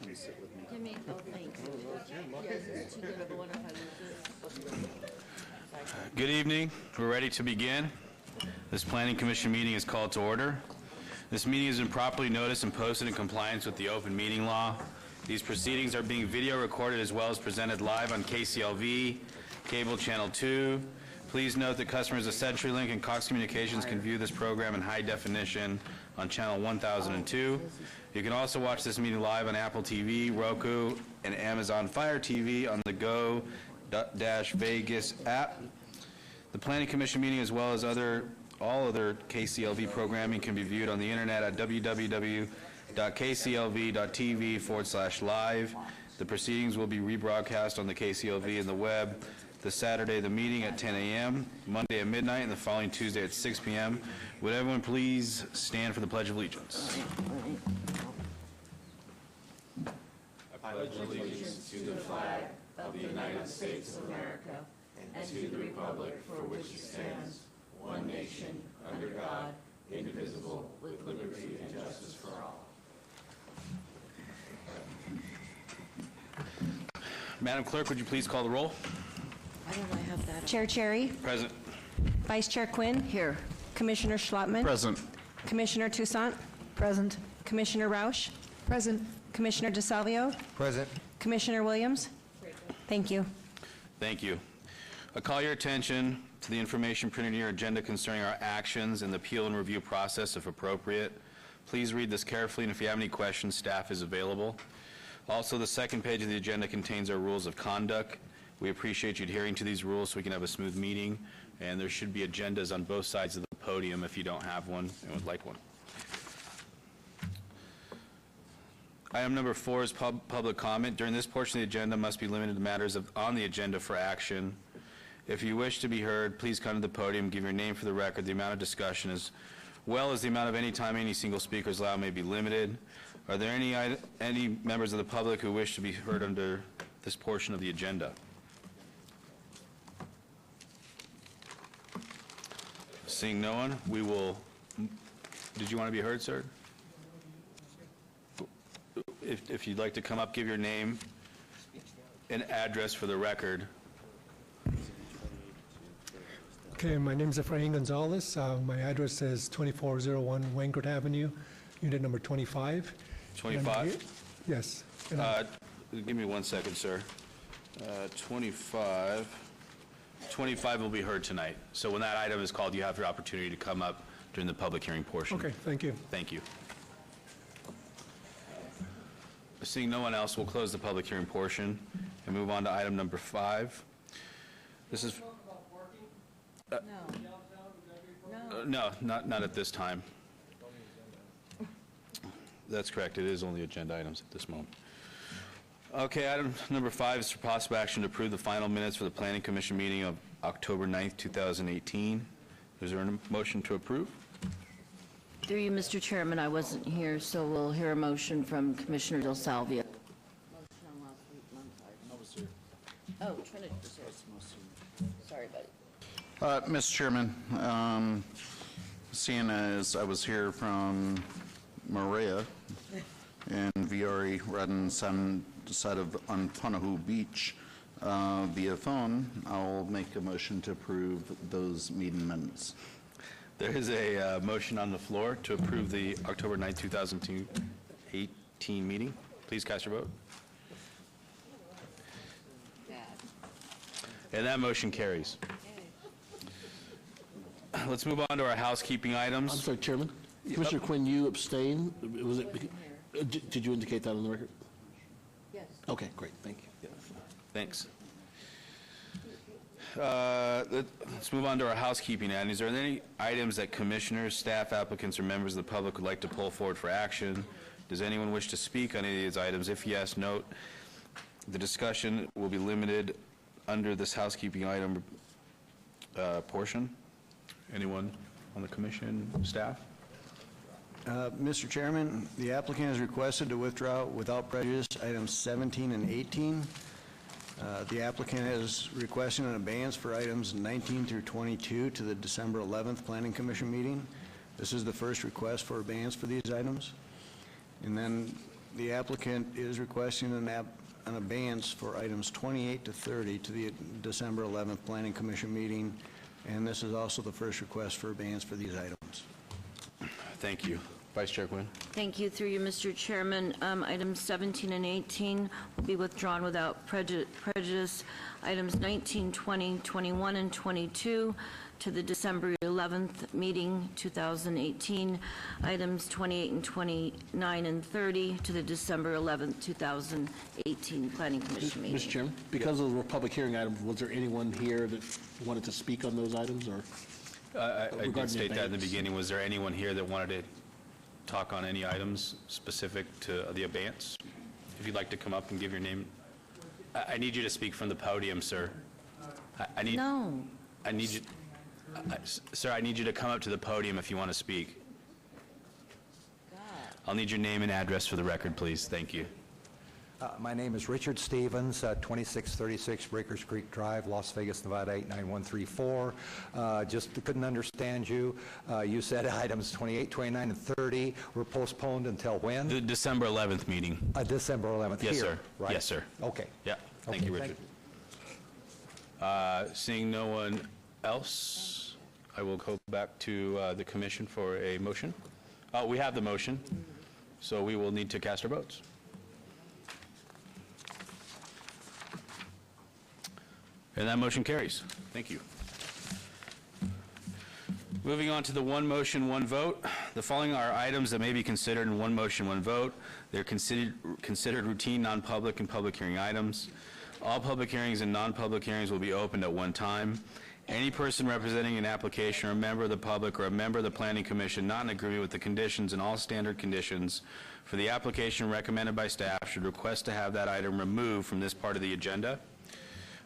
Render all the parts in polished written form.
Jimmy, oh, thank you. Yes, it's too good of a one if I lose it. Good evening. We're ready to begin. This Planning Commission meeting is called to order. This meeting has been properly noticed and posted in compliance with the open meeting law. These proceedings are being video recorded as well as presented live on KCLV, Cable Channel 2. Please note that customers of CenturyLink and Cox Communications can view this program in high definition on Channel 1002. You can also watch this meeting live on Apple TV, Roku, and Amazon Fire TV on the Go-Vegas app. The Planning Commission meeting, as well as all other KCLV programming, can be viewed on the internet at www.kclv.tv/live. The proceedings will be rebroadcast on the KCLV and the web this Saturday, the meeting at 10 a.m., Monday at midnight, and the following Tuesday at 6 p.m. Would everyone please stand for the Pledge of Allegiance? I pledge allegiance to the flag of the United States of America and to the republic for which it stands, one nation, under God, indivisible, with liberty and justice for all. Madam Clerk, would you please call the roll? Why don't I have that? Chair Cherry. Present. Vice Chair Quinn. Here. Commissioner Schlottman. Present. Commissioner Toussaint. Present. Commissioner Rausch. Present. Commissioner DeSalvio. Present. Commissioner Williams. Thank you. Thank you. I call your attention to the information printed in your agenda concerning our actions and the appeal and review process, if appropriate. Please read this carefully, and if you have any questions, staff is available. Also, the second page of the agenda contains our rules of conduct. We appreciate you adhering to these rules so we can have a smooth meeting, and there should be agendas on both sides of the podium if you don't have one and would like one. Item number 4 is public comment. During this portion of the agenda must be limited to matters on the agenda for action. If you wish to be heard, please come to the podium, give your name for the record. The amount of discussion as well as the amount of any time any single speaker is allowed may be limited. Are there any members of the public who wish to be heard under this portion of the agenda? Seeing no one, we will... Did you want to be heard, sir? If you'd like to come up, give your name and address for the record. Okay, my name is Efrain Gonzalez. My address is 2401 Wangert Avenue, unit number 25. 25? Yes. Give me 1 second, sir. 25 will be heard tonight. So when that item is called, you have your opportunity to come up during the public hearing portion. Okay, thank you. Thank you. Seeing no one else, we'll close the public hearing portion and move on to item number 5. This is... No, not at this time. That's correct. It is only agenda items at this moment. Okay, item number 5 is for possible action to approve the final minutes for the Planning Commission meeting of October 9th, 2018. Is there a motion to approve? Through you, Mr. Chairman, I wasn't here, so we'll hear a motion from Commissioner DeSalvio. Motion on last week, I'm sorry. Oh, Trinity was here. Sorry, buddy. Mr. Chairman, seeing as I was here from Maria and VRE Redden side of on Punahou Beach via phone, I'll make a motion to approve those meeting minutes. There is a motion on the floor to approve the October 9th, 2018 meeting. Please cast your vote. And that motion carries. Let's move on to our housekeeping items. I'm sorry, Chairman. Commissioner Quinn, you abstained. Was it? Did you indicate that on the record? Yes. Okay, great. Thank you. Thanks. Let's move on to our housekeeping items. Are there any items that commissioners, staff, applicants, or members of the public would like to pull forward for action? Does anyone wish to speak on any of these items? If yes, note the discussion will be limited under this housekeeping item portion. Anyone on the commission, staff? Mr. Chairman, the applicant has requested to withdraw without prejudice items 17 and 18. The applicant has requested an abeyance for items 19 through 22 to the December 11th Planning Commission meeting. This is the first request for abeyance for these items. And then The applicant is requesting an abeyance for items 28 to 30 to the December 11th Planning Commission meeting, and this is also the first request for abeyance for these items. Thank you. Vice Chair Quinn. Thank you. Through you, Mr. Chairman, items 17 and 18 will be withdrawn without prejudice. Items 19, 20, 21, and 22 to the December 11th meeting, 2018. Items 28 and 29 and 30 to the December 11th, 2018 Planning Commission meeting. Mr. Chairman, because those were public hearing items, was there anyone here that wanted to speak on those items, or? I did Regarding state that in the abeyance. beginning. Was there anyone here that wanted to talk on any items specific to the abeyance? If you'd like to come up and give your name. I need you to speak from the podium, sir. I need you, sir, I need you to come up to the podium if you want to speak. I'll need your name and address for the record, please. Thank you. My name is Richard Stevens, 2636 Breakers Creek Drive, Las Vegas, Nevada 89134. Just couldn't understand you. You said items 28, 29, and 30 were postponed until when? The December 11th meeting. December 11th. Yes, here, sir. Right? Yes, sir. Okay. Yeah, thank Okay, you, Richard. Seeing no one else, I will go back to the commission for a motion. We have the motion, so we will need to cast our votes. And that motion carries. Thank you. Moving on to the one motion, one vote. The following are items that may be considered in one motion, one vote. They're considered routine, non-public, and public hearing items. All public hearings and non-public hearings will be opened at one time. Any person representing an application or a member of the public or a member of the Planning Commission not in agreement with the conditions and all standard conditions for the application recommended by staff should request to have that item removed from this part of the agenda.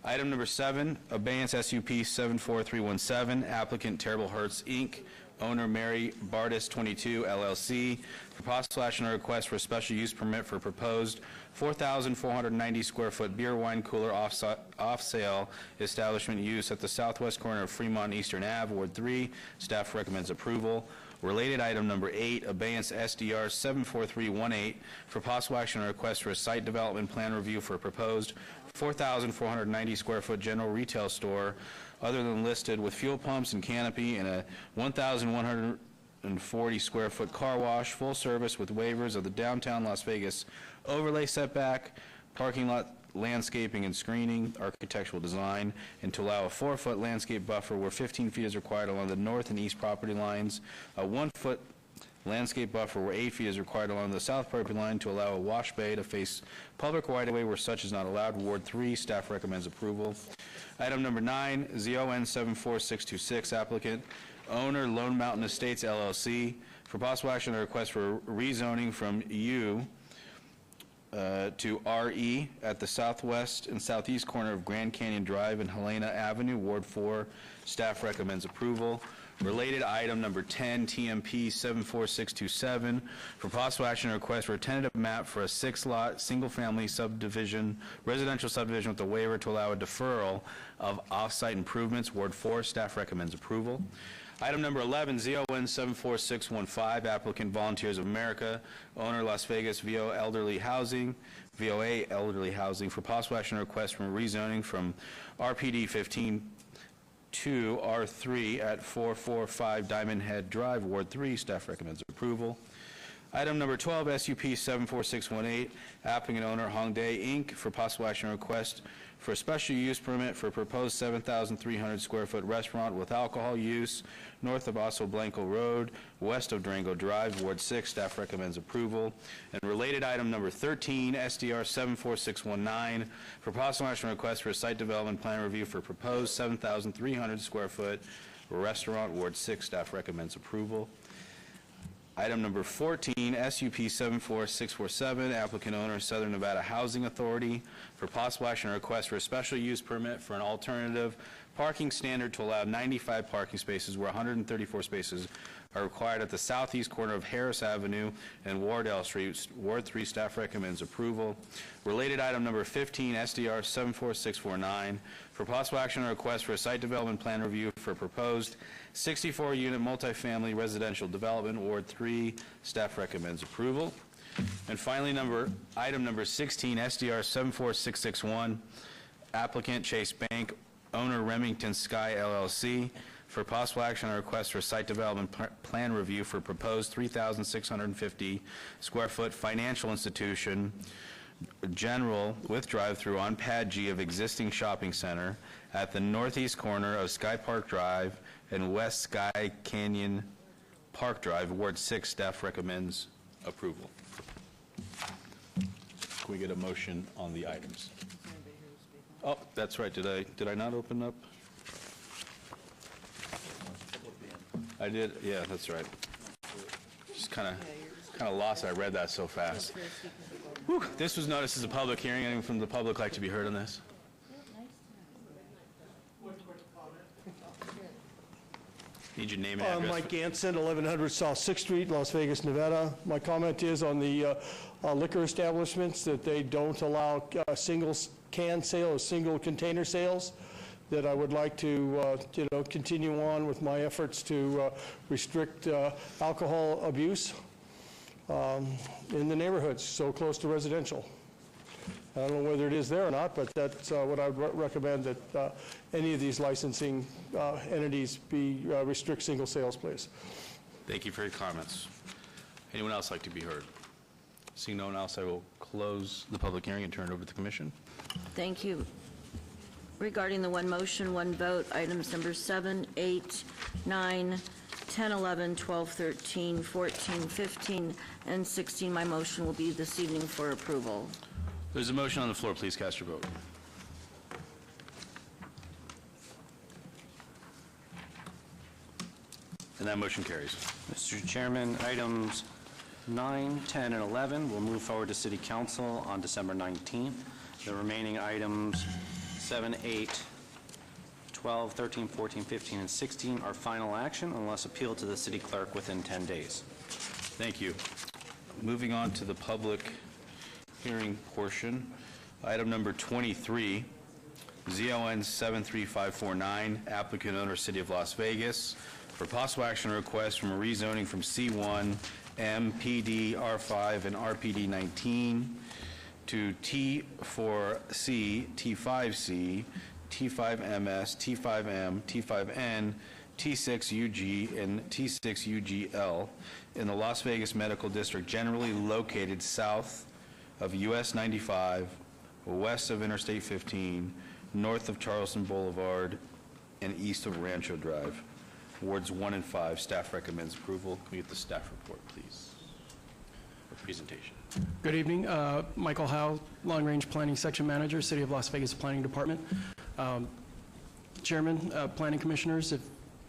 Item number 7, abeyance SUP 74317, applicant Terrible Hertz, Inc., owner Mary Bardis 22, LLC, for possible action on a request for a special use permit for proposed 4,490 square foot beer wine cooler off-sale establishment use at the southwest corner of Fremont Eastern Ave, Ward 3. Staff recommends approval. Related item number 8, abeyance SDR 74318, for possible action on a request for a site development plan review for a proposed 4,490 square foot general retail store other than listed with fuel pumps and canopy and a 1,140 square foot car wash, full service with waivers of the downtown Las Vegas overlay setback, parking lot landscaping and screening, architectural design, and to allow a 4-foot landscape buffer where 15 feet is required along the north and east property lines, a 1-foot landscape buffer where 8 feet is required along the south property line to allow a wash bay to face public right-of-way where such is not allowed. Ward 3, staff recommends approval. Item number 9, ZON 74626, applicant, owner Lone Mountain Estates LLC, for possible action on a request for rezoning from U to RE at the southwest and southeast corner of Grand Canyon Drive and Helena Avenue, Ward 4. Staff recommends approval. Related item number 10, TMP 74627, for possible action on a request for a tentative map for a 6-lot, single-family subdivision, residential subdivision with a waiver to allow a deferral of off-site improvements, Ward 4. Staff recommends approval. Item number 11, ZON 74615, applicant Volunteers of America, owner Las Vegas VOA Elderly Housing, for possible action on a request for rezoning from RPD 15 to R3 at 445 Diamond Head Drive, Ward 3. Staff recommends approval. Item number 12, SUP 74618, applicant owner Hongdae Inc., for possible action on request for a special use permit for a proposed 7,300 square foot restaurant with alcohol use north of Oso Blanco Road, west of Durango Drive, Ward 6. Staff recommends approval. And related item number 13, SDR 74619, for possible action request for a site development plan review for proposed 7,300 square foot restaurant, Ward 6. Staff recommends approval. Item number 14, SUP 74647, applicant owner Southern Nevada Housing Authority, for possible action on request for a special use permit for an alternative parking standard to allow 95 parking spaces where 134 spaces are required at the southeast corner of Harris Avenue and Wardell Street. Ward 3. Staff recommends approval. Related item number 15, SDR 74649, for possible action on request for a site development plan review for proposed 64-unit multifamily residential development, Ward 3. Staff recommends approval. And finally, item number 16, SDR 74661, applicant Chase Bank, owner Remington Sky LLC, for possible action on a request for site development plan review for proposed 3,650 square foot financial institution, general with drive-through on Pad G of existing shopping center at the northeast corner of Sky Park Drive and West Sky Canyon Park Drive, Ward 6. Staff recommends approval. Can we get a motion on the items? Oh, that's right. Did I not open up? I did. Yeah, that's right. Just kind of lost. I read that so fast. Whew. This was noticed as a public hearing. Anyone from the public like to be heard on this? Need your name and address. Mike Ganson, 1100 South 6th Street, Las Vegas, Nevada. My comment is on the liquor establishments that they don't allow single can sale or single container sales, that I would like to, continue on with my efforts to restrict alcohol abuse in the neighborhoods so close to residential. I don't know whether it is there or not, but that's what I would recommend, that any of these licensing entities restrict single sales, please. Thank you for your comments. Anyone else like to be heard? Seeing no one else, I will close the public hearing and turn it over to the commission. Thank you. Regarding the one motion, one vote, items number 7, 8, 9, 10, 11, 12, 13, 14, 15, and 16, my motion will be this evening for approval. There's a motion on the floor. Please cast your vote. And that motion carries. Mr. Chairman, items 9, 10, and 11 will move forward to City Council on December 19th. The remaining items 7, 8, 12, 13, 14, 15, and 16 are final action unless appealed to the City Clerk within 10 days. Thank you. Moving on to the public hearing portion. Item number 23, ZON 73549, applicant owner City of Las Vegas, for possible action request from a rezoning from C1, MPD R5, and RPD 19 to T4C, T5C, T5MS, T5M, T5N, T6UG, and T6UGL in the Las Vegas Medical District, generally located south of US 95, west of Interstate 15, north of Charleston Boulevard, and east of Rancho Drive. Wards 1 and 5. Staff recommends approval. Can we get the staff report, please? Or presentation. Good evening. Michael Howe, Long Range Planning Section Manager, City of Las Vegas Planning Department. Chairman, Planning Commissioners,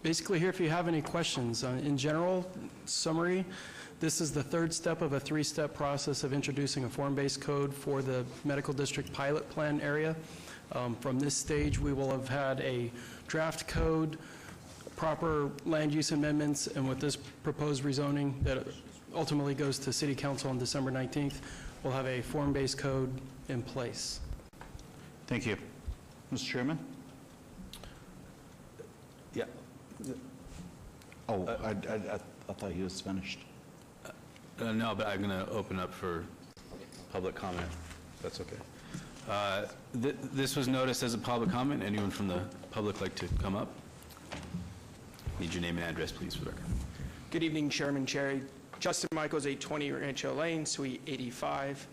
basically here if you have any questions. In general, summary, this is the third step of a three-step process of introducing a form-based code for the Medical District Pilot Plan area. From this stage, we will have had a draft code, proper land use amendments, and with this proposed rezoning that ultimately goes to City Council on December 19th, we'll have a form-based code in place. Thank you. Mr. Chairman? Yeah. Oh, I thought he was finished. No, but I'm going to open up for public comment. That's okay. This was noticed as a public comment. Anyone from the public like to come up? Need your name and address, please, for the record. Good evening, Chairman Cherry. Justin Michaels, 820 Rancho Lane, Suite 85.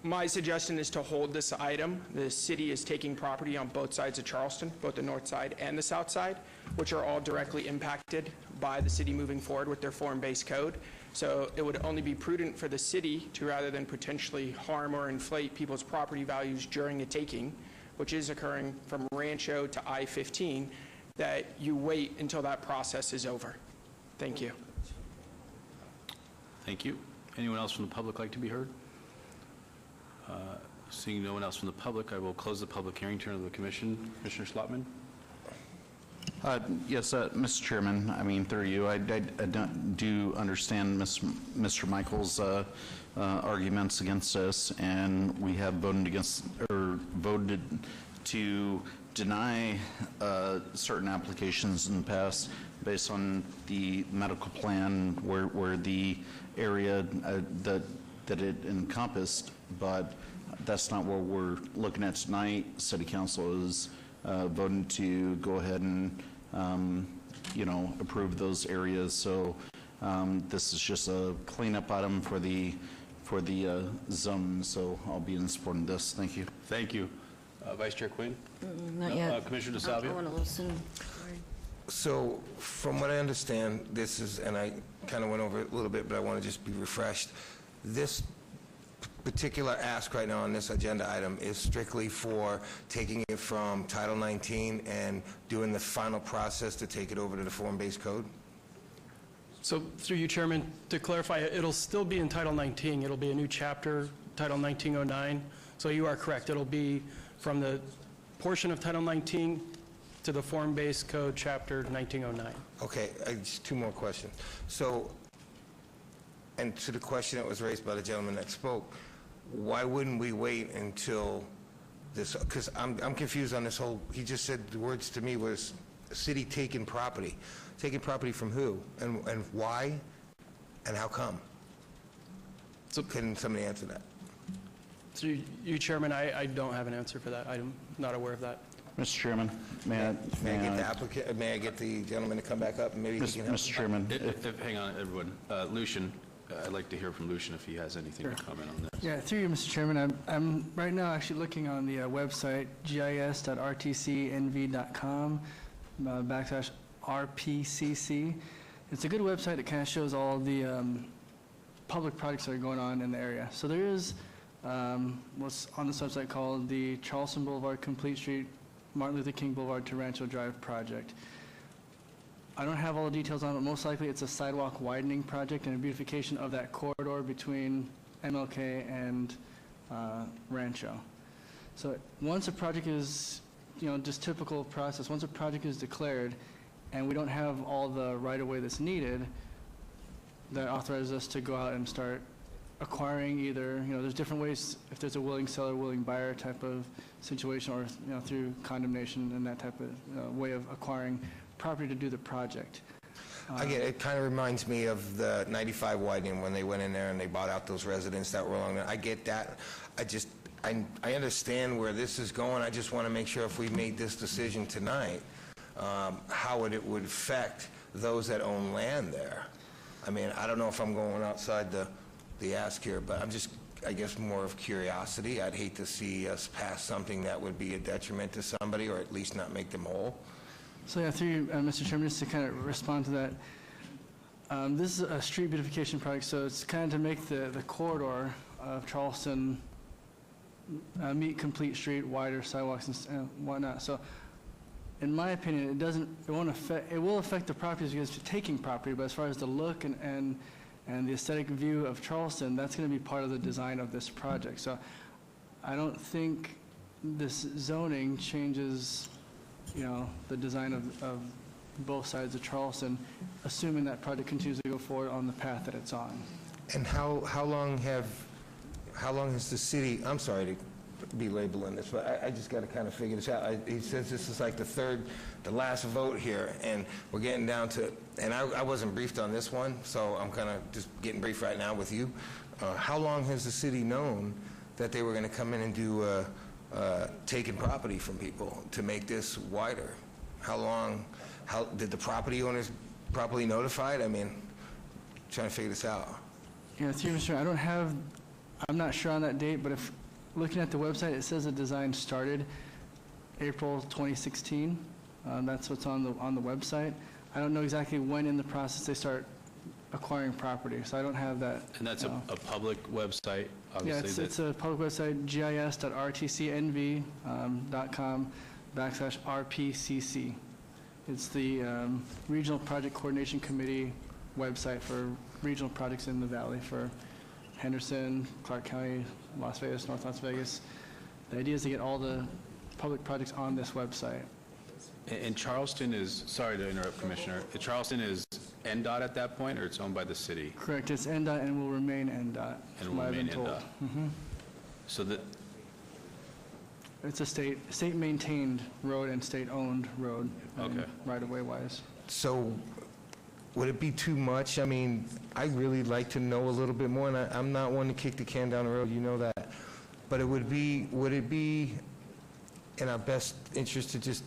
My suggestion is to hold this item. The city is taking property on both sides of Charleston, both the north side and the south side, which are all directly impacted by the city moving forward with their form-based code. So it would only be prudent for the city to, rather than potentially harm or inflate people's property values during a taking, which is occurring from Rancho to I-15, that you wait until that process is over. Thank you. Thank you. Anyone else from the public like to be heard? Seeing no one else from the public, I will close the public hearing, turn to the commission. Commissioner Schlotman? Yes, Mr. Chairman, I mean, through you, I do understand Mr. Michael's arguments against us, and we have voted to deny certain applications in the past based on the medical plan where the area that it encompassed, but that's not what we're looking at tonight. City Council is voting to go ahead and, approve those areas. So this is just a cleanup item for the zone, so I'll be in support of this. Thank you. Thank you. Vice Chair Quinn? Not yet. Commissioner I DeSalvio? want to listen. So, from what I understand, this is, and I kind of went over it a little bit, but I want to just be refreshed. This particular ask right now on this agenda item is strictly for taking it from Title 19 and doing the final process to take it over to the form-based code? So through you, Chairman, to clarify, it'll still be in Title 19. It'll be a new chapter, Title 1909. So you are correct. It'll be from the portion of Title 19 to the form-based code, Chapter 1909. Okay, just two more questions. So, and to the question that was raised by the gentleman that spoke, why wouldn't we wait until this, because I'm confused on this whole, he just said the words to me was city taking property. Taking property from who? And why? And how come? So, can somebody answer that? Through you, Chairman, I don't have an answer for that. I'm not aware of that. Mr. Chairman, may I get the applicant, may I get the gentleman to come back up and maybe he can help? Mr. Chairman, Hang on, everyone. Lucian, I'd like to hear from Lucian if he has anything to comment on this. Yeah, through you, Mr. Chairman, I'm right now actually looking on the website, gis.rtcnv.com, /RPCC. It's a good website that kind of shows all the public projects that are going on in the area. So there is what's on this website called the Charleston Boulevard Complete Street, Martin Luther King Boulevard to Rancho Drive project. I don't have all the details on it. Most likely it's a sidewalk widening project and a beautification of that corridor between MLK and Rancho. So once a project is, just typical process, once a project is declared and we don't have all the right-of-way that's needed, that authorizes us to go out and start acquiring either, there's different ways, if there's a willing seller, willing buyer type of situation, or, through condemnation and that type of way of acquiring property to do the project. I get it. It kind of reminds me of the 95 widening when they went in there and they bought out those residents that were along there. I get that. I understand where this is going. I just want to make sure if we made this decision tonight, how it would affect those that own land there. I mean, I don't know if I'm going outside the ask here, but I'm just, I guess, more of curiosity. I'd hate to see us pass something that would be a detriment to somebody, or at least not make them whole. So yeah, through you, Mr. Chairman, just to kind of respond to that, this is a street beautification project, so it's kind of to make the corridor of Charleston meet Complete Street, wider sidewalks and whatnot. So, in my opinion, it will affect the properties because you're taking property, but as far as the look and the aesthetic view of Charleston, that's going to be part of the design of this project. So, I don't think this zoning changes, the design of both sides of Charleston, assuming that project continues to go forward on the path that it's on. And how long has the city, I'm sorry to be labeling this, but I just got to kind of figure this out. He says this is like the last vote here, and we're getting down to, and I wasn't briefed on this one, so I'm kind of just getting briefed right now with you. How long has the city known that they were going to come in and do taking property from people to make this wider? How did the property owners properly notified? I mean, trying to figure this out. Yeah, through Mr. I'm not sure on that date, but if looking at the website, it says the design started April 2016. That's what's on the website. I don't know exactly when in the process they start acquiring property, so I don't have that. And that's a public website, obviously? Yeah, it's a public website, gis.rtcnv.com /RPCC. It's the Regional Project Coordination Committee website for regional projects in the Valley for Henderson, Clark County, Las Vegas, North Las Vegas. The idea is to get all the public projects on this website. And Charleston is, sorry to interrupt, Commissioner, Charleston is NDOT at that point, or it's owned by the city? Correct, it's NDOT and will remain NDOT. And will remain NDOT. So that... It's a state-maintained road and state-owned road, okay, right-of-way wise. So would it be too much? I mean, I'd really like to know a little bit more, and I'm not one to kick the can down the road, you know that. But would it be in our best interest to just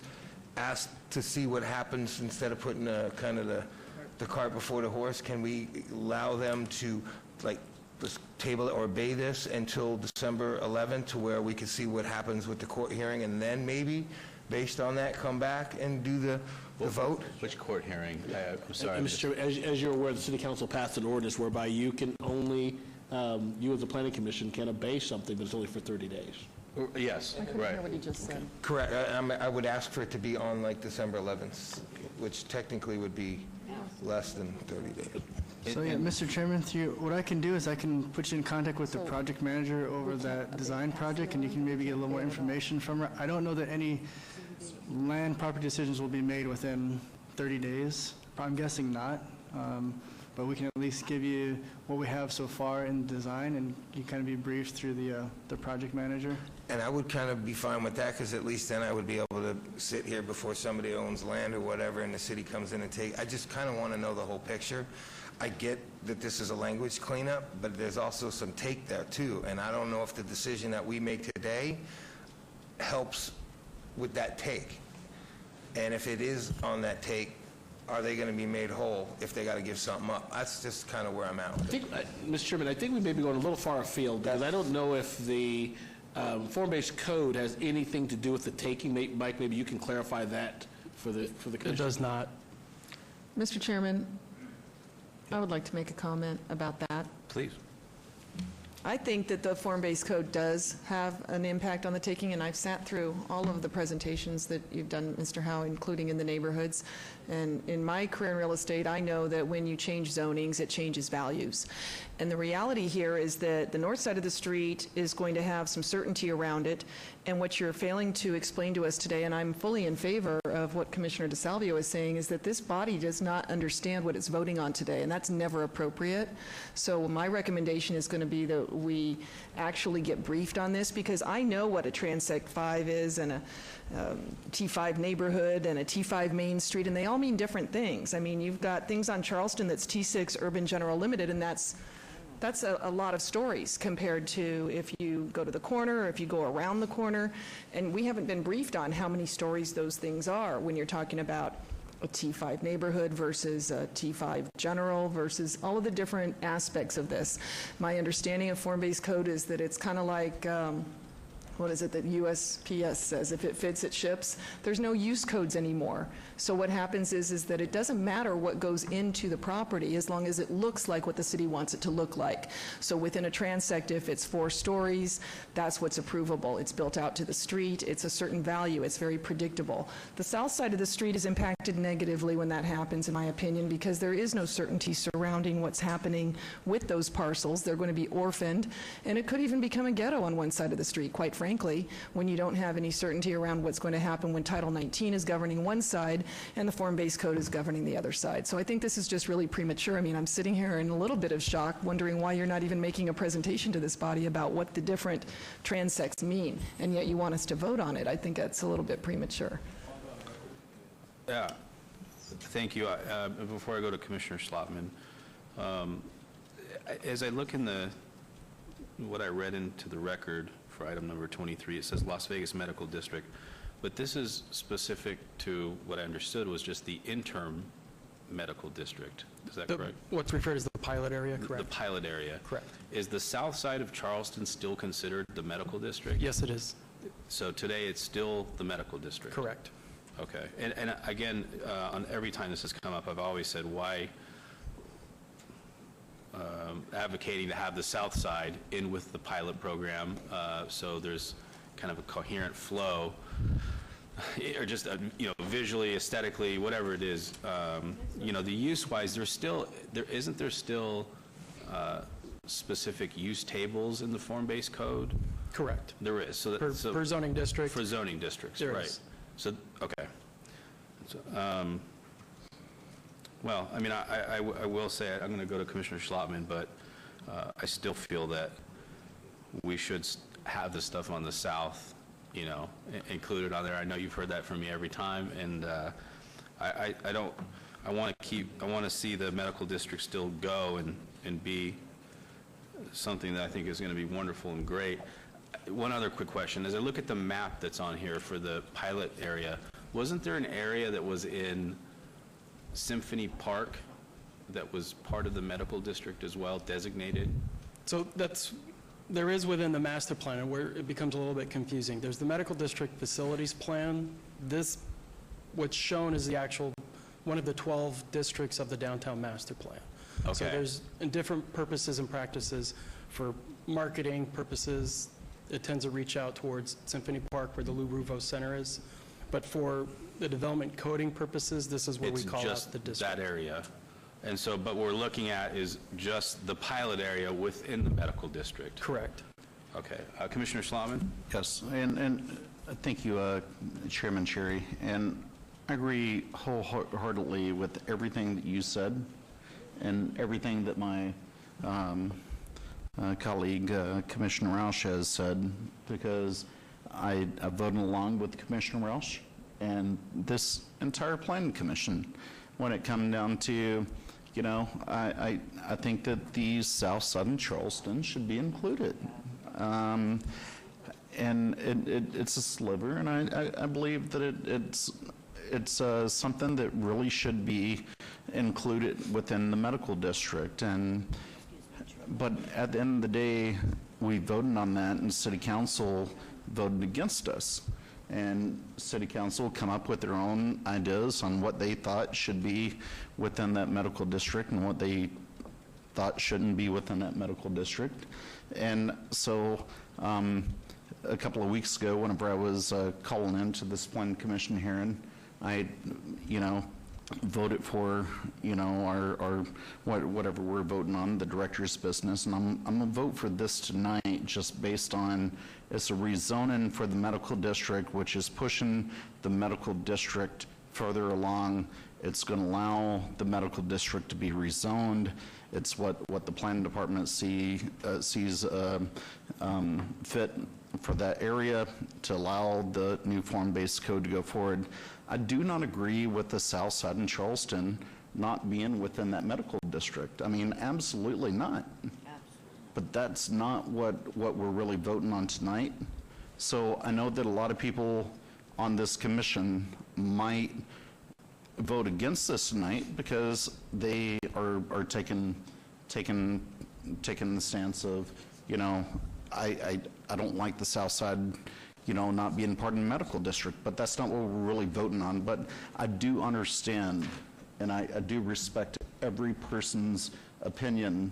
ask to see what happens instead of putting kind of the cart before the horse? Can we allow them to, like, just table it or obey this until December 11th to where we can see what happens with the court hearing, and then maybe, based on that, come back and do the vote? Which court hearing? I'm sorry. Mr. Chairman, as you're aware, the city council passed an ordinance whereby you can only, you as a planning commission can obey something, but it's only for 30 days. Yes, I couldn't right. hear what he just said. Correct. I would ask for it to be on like December 11th, which technically would be less than 30 days. So, yeah, Mr. Chairman, what I can do is I can put you in contact with the project manager over that design project, and you can maybe get a little more information from her. I don't know that any land property decisions will be made within 30 days. I'm guessing not. But we can at least give you what we have so far in design, and you kind of be briefed through the project manager. And I would kind of be fine with that, because at least then I would be able to sit here before somebody owns land or whatever, and the city comes in and I just kind of want to know the whole picture. I get that this is a language cleanup, but there's also some take there too, and I don't know if the decision that we make today helps with that take. And if it is on that take, are they going to be made whole if they got to give something up? That's just kind of where I'm at with it. Mr. Chairman, I think we may be going a little far afield, because I don't know if the form-based code has anything to do with the taking. Mike, maybe you can clarify that for the commission. It does not. Mr. Chairman, I would like to make a comment about that. Please. I think that the form-based code does have an impact on the taking, and I've sat through all of the presentations that you've done, Mr. Howe, including in the neighborhoods. And in my career in real estate, I know that when you change zonings, it changes values. And the reality here is that the north side of the street is going to have some certainty around it, and what you're failing to explain to us today, and I'm fully in favor of what Commissioner DeSalvio is saying, is that this body does not understand what it's voting on today, and that's never appropriate. So my recommendation is going to be that we actually get briefed on this, because I know what a Transect 5 is, and a T5 neighborhood, and a T5 Main Street, and they all mean different things. I mean, you've got things on Charleston that's T6 Urban General Limited, and that's a lot of stories compared to if you go to the corner or if you go around the corner. And we haven't been briefed on how many stories those things are when you're talking about a T5 neighborhood versus a T5 general versus all of the different aspects of this. My understanding of form-based code is that it's kind of like, what is it that USPS says? If it fits, it ships. There's no use codes anymore. So what happens is that it doesn't matter what goes into the property as long as it looks like what the city wants it to look like. So within a transect, if it's 4 stories, that's what's approvable. It's built out to the street. It's a certain value. It's very predictable. The south side of the street is impacted negatively when that happens, in my opinion, because there is no certainty surrounding what's happening with those parcels. They're going to be orphaned, and it could even become a ghetto on one side of the street, quite frankly, when you don't have any certainty around what's going to happen when Title 19 is governing one side and the form-based code is governing the other side. So I think this is just really premature. I mean, I'm sitting here in a little bit of shock, wondering why you're not even making a presentation to this body about what the different transects mean, and yet you want us to vote on it. I think that's a little bit premature. Yeah. Thank you. Before I go to Commissioner Schlotman, as I look in what I read into the record for item number 23, it says Las Vegas Medical District, but this is specific to what I understood was just the interim medical district. Is that correct? What's referred as the pilot area, correct? The pilot area. Correct. Is the south side of Charleston still considered the medical district? Yes, it is. So today it's still the medical district? Correct. Okay. And again, on every time this has come up, I've always said, why advocating to have the south side in with the pilot program, so there's kind of a coherent flow, or just visually, aesthetically, whatever it is. The use-wise, isn't there still specific use tables in the form-based code? Correct. There is. So per zoning district. For zoning districts, there right? Is. So okay. So, well, I mean, I will say, I'm going to go to Commissioner Schlotman, but I still feel that we should have the stuff on the south, included on there. I know you've heard that from me every time, and I don't, I want to see the medical district still go and be something that I think is going to be wonderful and great. One other quick question. As I look at the map that's on here for the pilot area, wasn't there an area that was in Symphony Park that was part of the medical district as well, designated? So there is within the master plan, and where it becomes a little bit confusing. There's the medical district facilities plan. What's shown is the actual, one of the 12 districts of the downtown master plan. Okay. So there's different purposes and practices. For marketing purposes, it tends to reach out towards Symphony Park where the Lou Ruvo Center is. But for the development coding purposes, this is where we call out the district. It's just that area. And so, but what we're looking at is just the pilot area within the medical district. Correct. Okay. Commissioner Schlottman? Yes, and thank you, Chairman Cherry. And I agree wholeheartedly with everything that you said and everything that my colleague, Commissioner Roush, has said, because I voted along with Commissioner Roush and this entire planning commission when it come down to, you know, I think that the South Side and Charleston should be included. And it's a sliver, and I believe that it's something that really should be included within the medical district. But at the end of the day, we voted on that, and City Council voted against us. And City Council come up with their own ideas on what they thought should be within that medical district and what they thought shouldn't be within that medical district. And so a couple of weeks ago, whenever I was calling into this planning commission hearing, I, voted for, our whatever we're voting on, the director's business, and I'm gonna vote for this tonight just based on it's a rezoning for the medical district, which is pushing the medical district further along. It's going to allow the medical district to be rezoned. It's what the planning department sees fit for that area to allow the new form-based code to go forward. I do not agree with the South Side and Charleston not being within that medical district. I mean, absolutely not. But that's not what we're really voting on tonight. So I know that a lot of people on this commission might vote against this tonight because they are taking the stance of, I don't like the South Side, not being part of the medical district, but that's not what we're really voting on. But I do understand, and I do respect every person's opinion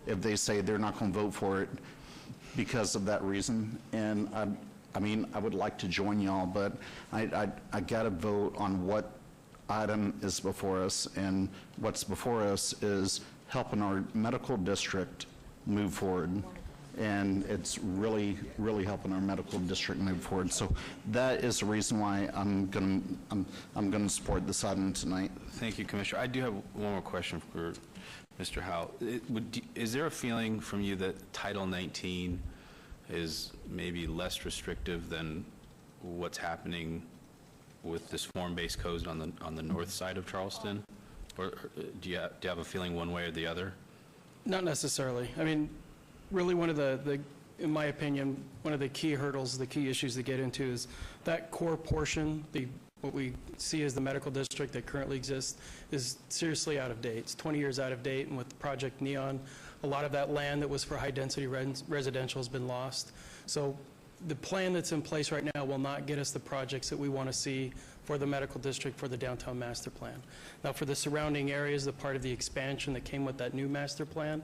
if they say they're not going to vote for it because of that reason. And I mean, I would like to join y'all, but I got to vote on what item is before us, and what's before us is helping our medical district move forward. And it's really, really helping our medical district move forward. So that is the reason why I'm gonna support this item tonight. Thank you, Commissioner. I do have one more question for Mr. Howell. Is there a feeling from you that Title 19 is maybe less restrictive than what's happening with this form-based code on the north side of Charleston? Or do you have a feeling one way or the other? Not necessarily. I mean, really one of the in my opinion, one of the key hurdles, the key issues to get into is that core portion, what we see as the medical district that currently exists, is seriously out of date. It's 20 years out of date, and with Project Neon, a lot of that land that was for high-density residential has been lost. So the plan that's in place right now will not get us the projects that we want to see for the medical district, for the downtown master plan. Now, for the surrounding areas, the part of the expansion that came with that new master plan,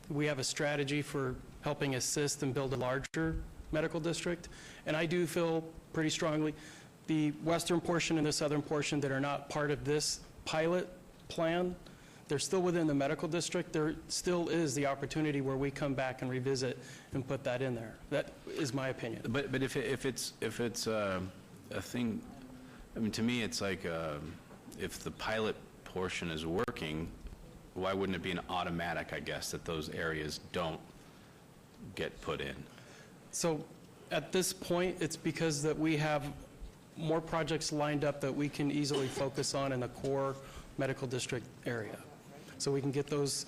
we have a strategy for helping assist and build a larger medical district. And I do feel pretty strongly the western portion and the southern portion that are not part of this pilot plan, they're still within the medical district. There still is the opportunity where we come back and revisit and put that in there. That is my opinion. But if it's a thing, I mean, to me, it's like if the pilot portion is working, why wouldn't it be an automatic, I guess, that those areas don't get put in? So at this point, it's because that we have more projects lined up that we can easily focus on in the core medical district area. So we can get those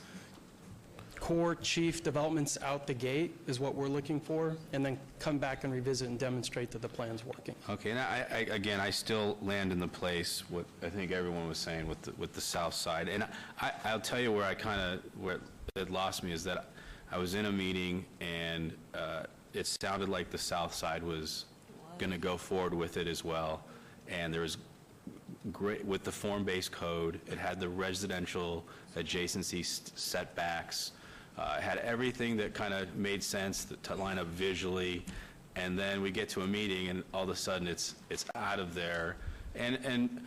core chief developments out the gate is what we're looking for, and then come back and revisit and demonstrate that the plan's working. Okay, and again, I still land in the place what I think everyone was saying with the south side. And I'll tell you where it lost me is that I was in a meeting and it sounded like the south side was going to go forward with it as well. And there was great, with the form-based code, it had the residential adjacency setbacks, it had everything that kind of made sense to line up visually, and then we get to a meeting and all of a sudden it's out of there. And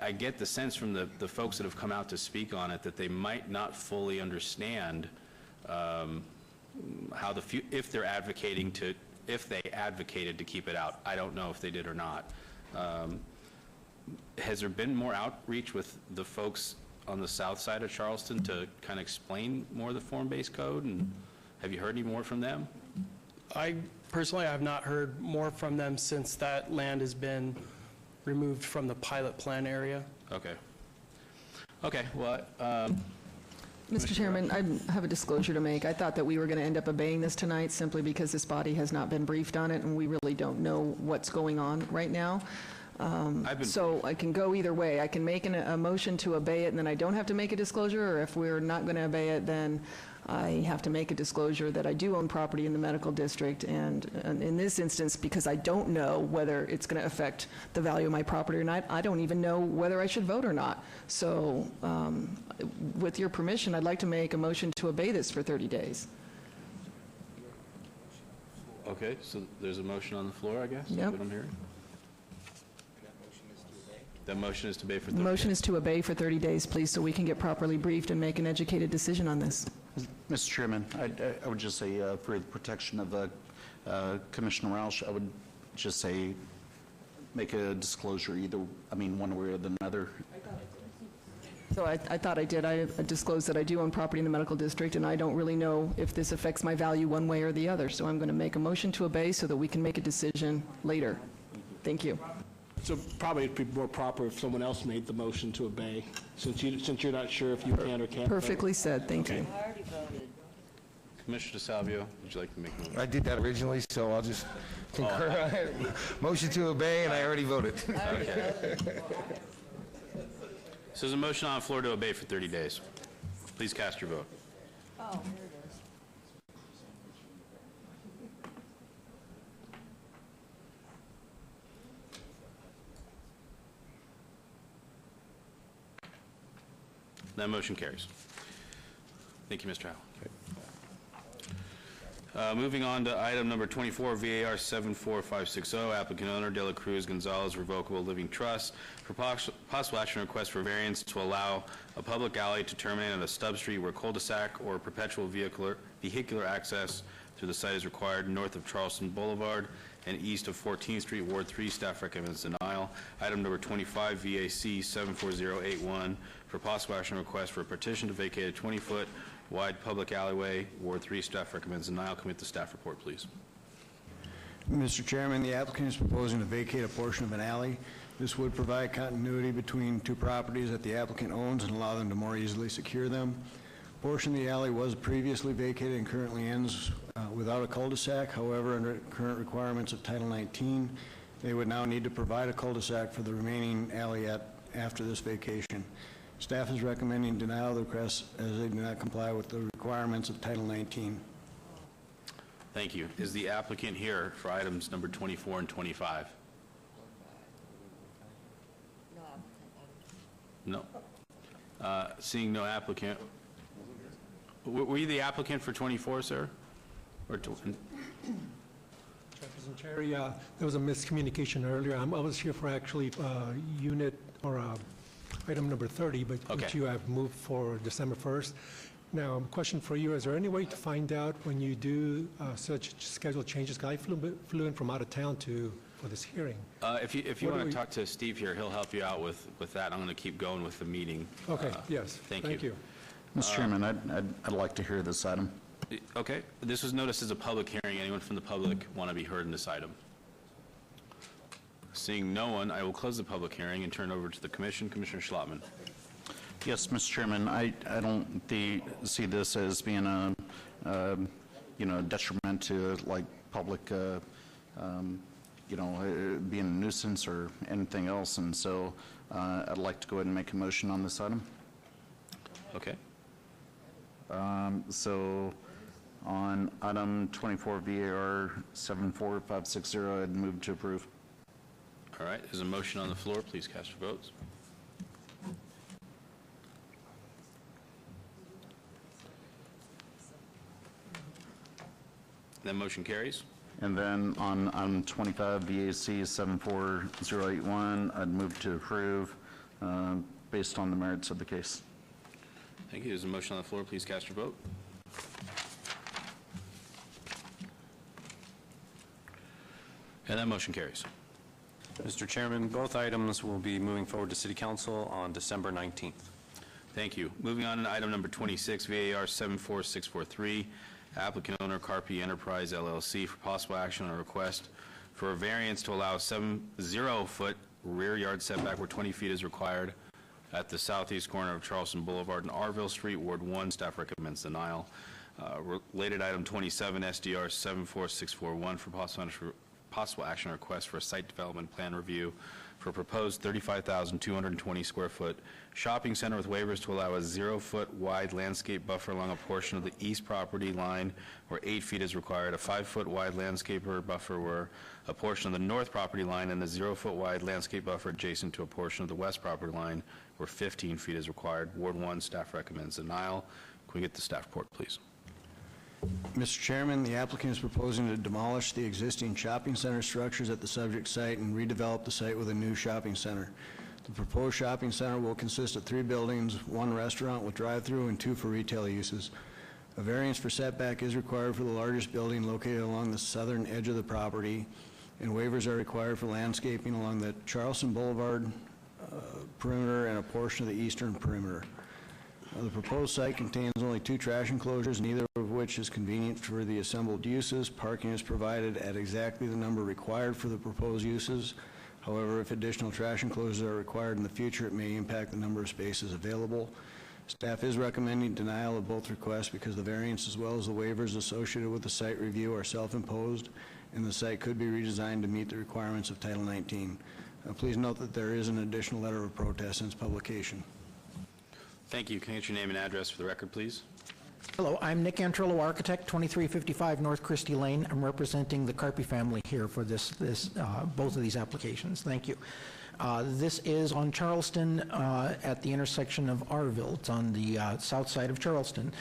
I get the sense from the folks that have come out to speak on it that they might not fully understand how if they're advocating to, if they advocated to keep it out. I don't know if they did or not. Has there been more outreach with the folks on the south side of Charleston to kind of explain more of the form-based code? And have you heard any more from them? I personally have not heard more from them since that land has been removed from the pilot plan area. Okay. Okay, well, Mr. Chairman, I have a disclosure to make. I thought that we were going to end up obeying this tonight simply because this body has not been briefed on it, and we really don't know what's going on right now. So I can go either way. I can make a motion to obey it, and then I don't have to make a disclosure, or if we're not going to obey it, then I have to make a disclosure that I do own property in the medical district, and in this instance, because I don't know whether it's going to affect the value of my property or not, I don't even know whether I should vote or not. So with your permission, I'd like to make a motion to obey this for 30 days. okay, so there's a motion on the floor, I guess? Yep. That's what I'm hearing? That motion is to obey for 30 The motion days. is to obey for 30 days, please, so we can get properly briefed and make an educated decision on this. Mr. Chairman, I would just say, for the protection of Commissioner Roush, I would just say, make a disclosure one way or the other. So I thought I did. I disclosed that I do own property in the medical district, and I don't really know if this affects my value one way or the other. So I'm going to make a motion to obey so that we can make a decision later. Thank you. So probably it'd be more proper if someone else made the motion to obey, since you're not sure if you can or can't vote. Perfectly said. Thank you. I already voted. Commissioner DeSalvio, would you like to make a motion? I did that originally, so I'll just concur. Motion to obey, and I already voted. So there's a motion on the floor to obey for 30 days. Please cast your vote. Oh, here it is. That motion carries. Thank you, Mr. Howell. Moving on to item number 24, VAR 74560, applicant owner De La Cruz Gonzalez Revocable Living Trust, for possible action request for variance to allow a public alley to terminate on a stub street where cul-de-sac or perpetual vehicular access through the site is required north of Charleston Boulevard and east of 14th Street, Ward 3. Staff recommends denial. Item number 25, VAC 74081, for possible action request for a petition to vacate a 20-foot wide public alleyway, Ward 3. Staff recommends denial. Commit the staff report, please. Mr. Chairman, the applicant is proposing to vacate a portion of an alley. This would provide continuity between two properties that the applicant owns and allow them to more easily secure them. A portion of the alley was previously vacated and currently ends without a cul-de-sac. However, under current requirements of Title 19, they would now need to provide a cul-de-sac for the remaining alley after this vacation. Staff is recommending denial of the request as they do not comply with the requirements of Title 19. Thank you. Is the applicant here for items number 24 and 25? No. Seeing no applicant. Were you the applicant for 24, sir? Or President Cherry, there was a miscommunication earlier. I was here for actually unit or item number 30, but which you have moved for December 1st. Now, question for you, is there any way to find out when you do such schedule changes? I flew in from out of town for this hearing. If you want to talk to Steve here, he'll help you out with that. I'm going to keep going with the meeting. Okay, yes. Thank you. Mr. Chairman, I'd like to hear this item. Okay. This was noticed as a public hearing. Anyone from the public want to be heard in this item? Seeing no one, I will close the public hearing and turn over to the commission. Commissioner Schlottman. Yes, Mr. Chairman, I don't see this as being a detriment to like public, being a nuisance or anything else, and so I'd like to go ahead and make a motion on this item. Okay. So on item 24 VAR 74560, I'd move to approve. All right, there's a motion on the floor. Please cast your votes. That motion carries. And then on item 25 VAC 74081, I'd move to approve based on the merits of the case. Thank you. There's a motion on the floor. Please cast your vote. And that motion carries. Mr. Chairman, both items will be moving forward to City Council on December 19th. Thank you. Moving on to item number 26, VAR 74643, applicant owner Carpi Enterprise LLC for possible action on a request for a variance to allow 0-foot rear yard setback where 20 feet is required at the southeast corner of Charleston Boulevard and Arville Street, Ward 1. Staff recommends denial. Related item 27, SDR 74641 for possible action request for a site development plan review for a proposed 35,220 square foot shopping center with waivers to allow a 0-foot wide landscape buffer along a portion of the east property line where 8 feet is required, a 5-foot wide landscape buffer where a portion of the north property line, and a 0-foot wide landscape buffer adjacent to a portion of the west property line where 15 feet is required. Ward 1, staff recommends denial. Can we get the staff report, please? Mr. Chairman, the applicant is proposing to demolish the existing shopping center structures at the subject site and redevelop the site with a new shopping center. The proposed shopping center will consist of 3 buildings, 1 restaurant with drive-through, and 2 for retail uses. A variance for setback is required for the largest building located along the southern edge of the property, and waivers are required for landscaping along the Charleston Boulevard perimeter and a portion of the eastern perimeter. The proposed site contains only 2 trash enclosures, neither of which is convenient for the assembled uses. Parking is provided at exactly the number required for the proposed uses. However, if additional trash enclosures are required in the future, it may impact the number of spaces available. Staff is recommending denial of both requests because the variance as well as the waivers associated with the site review are self-imposed, and the site could be redesigned to meet the requirements of Title 19. Please note that there is an additional letter of protest since publication. Thank you. Can I get your name and address for the record, please? Hello, I'm Nick Antrillo, architect, 2355 North Christie Lane. I'm representing the Carpi family here for both of these applications. Thank you. This is on Charleston at the intersection of Arville. It's on the south side of Charleston.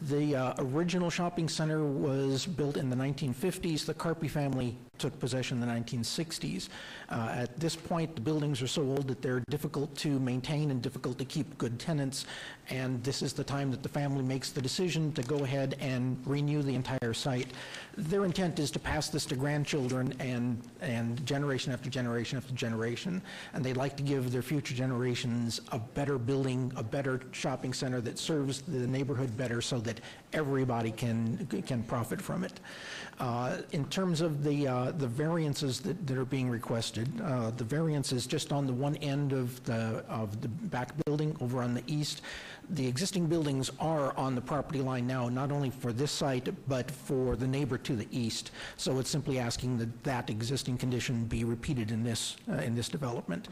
The original shopping center was built in the 1950s. The Carpi family took possession in the 1960s. At this point, the buildings are so old that they're difficult to maintain and difficult to keep good tenants, and this is the time that the family makes the decision to go ahead and renew the entire site. Their intent is to pass this to grandchildren and generation after generation after generation, and they'd like to give their future generations a better building, a better shopping center that serves the neighborhood better so that everybody can profit from it. In terms of the variances that are being requested, the variance is just on the one end of the back building over on the east. The existing buildings are on the property line now, not only for this site, but for the neighbor to the east. So it's simply asking that existing condition be repeated in this development.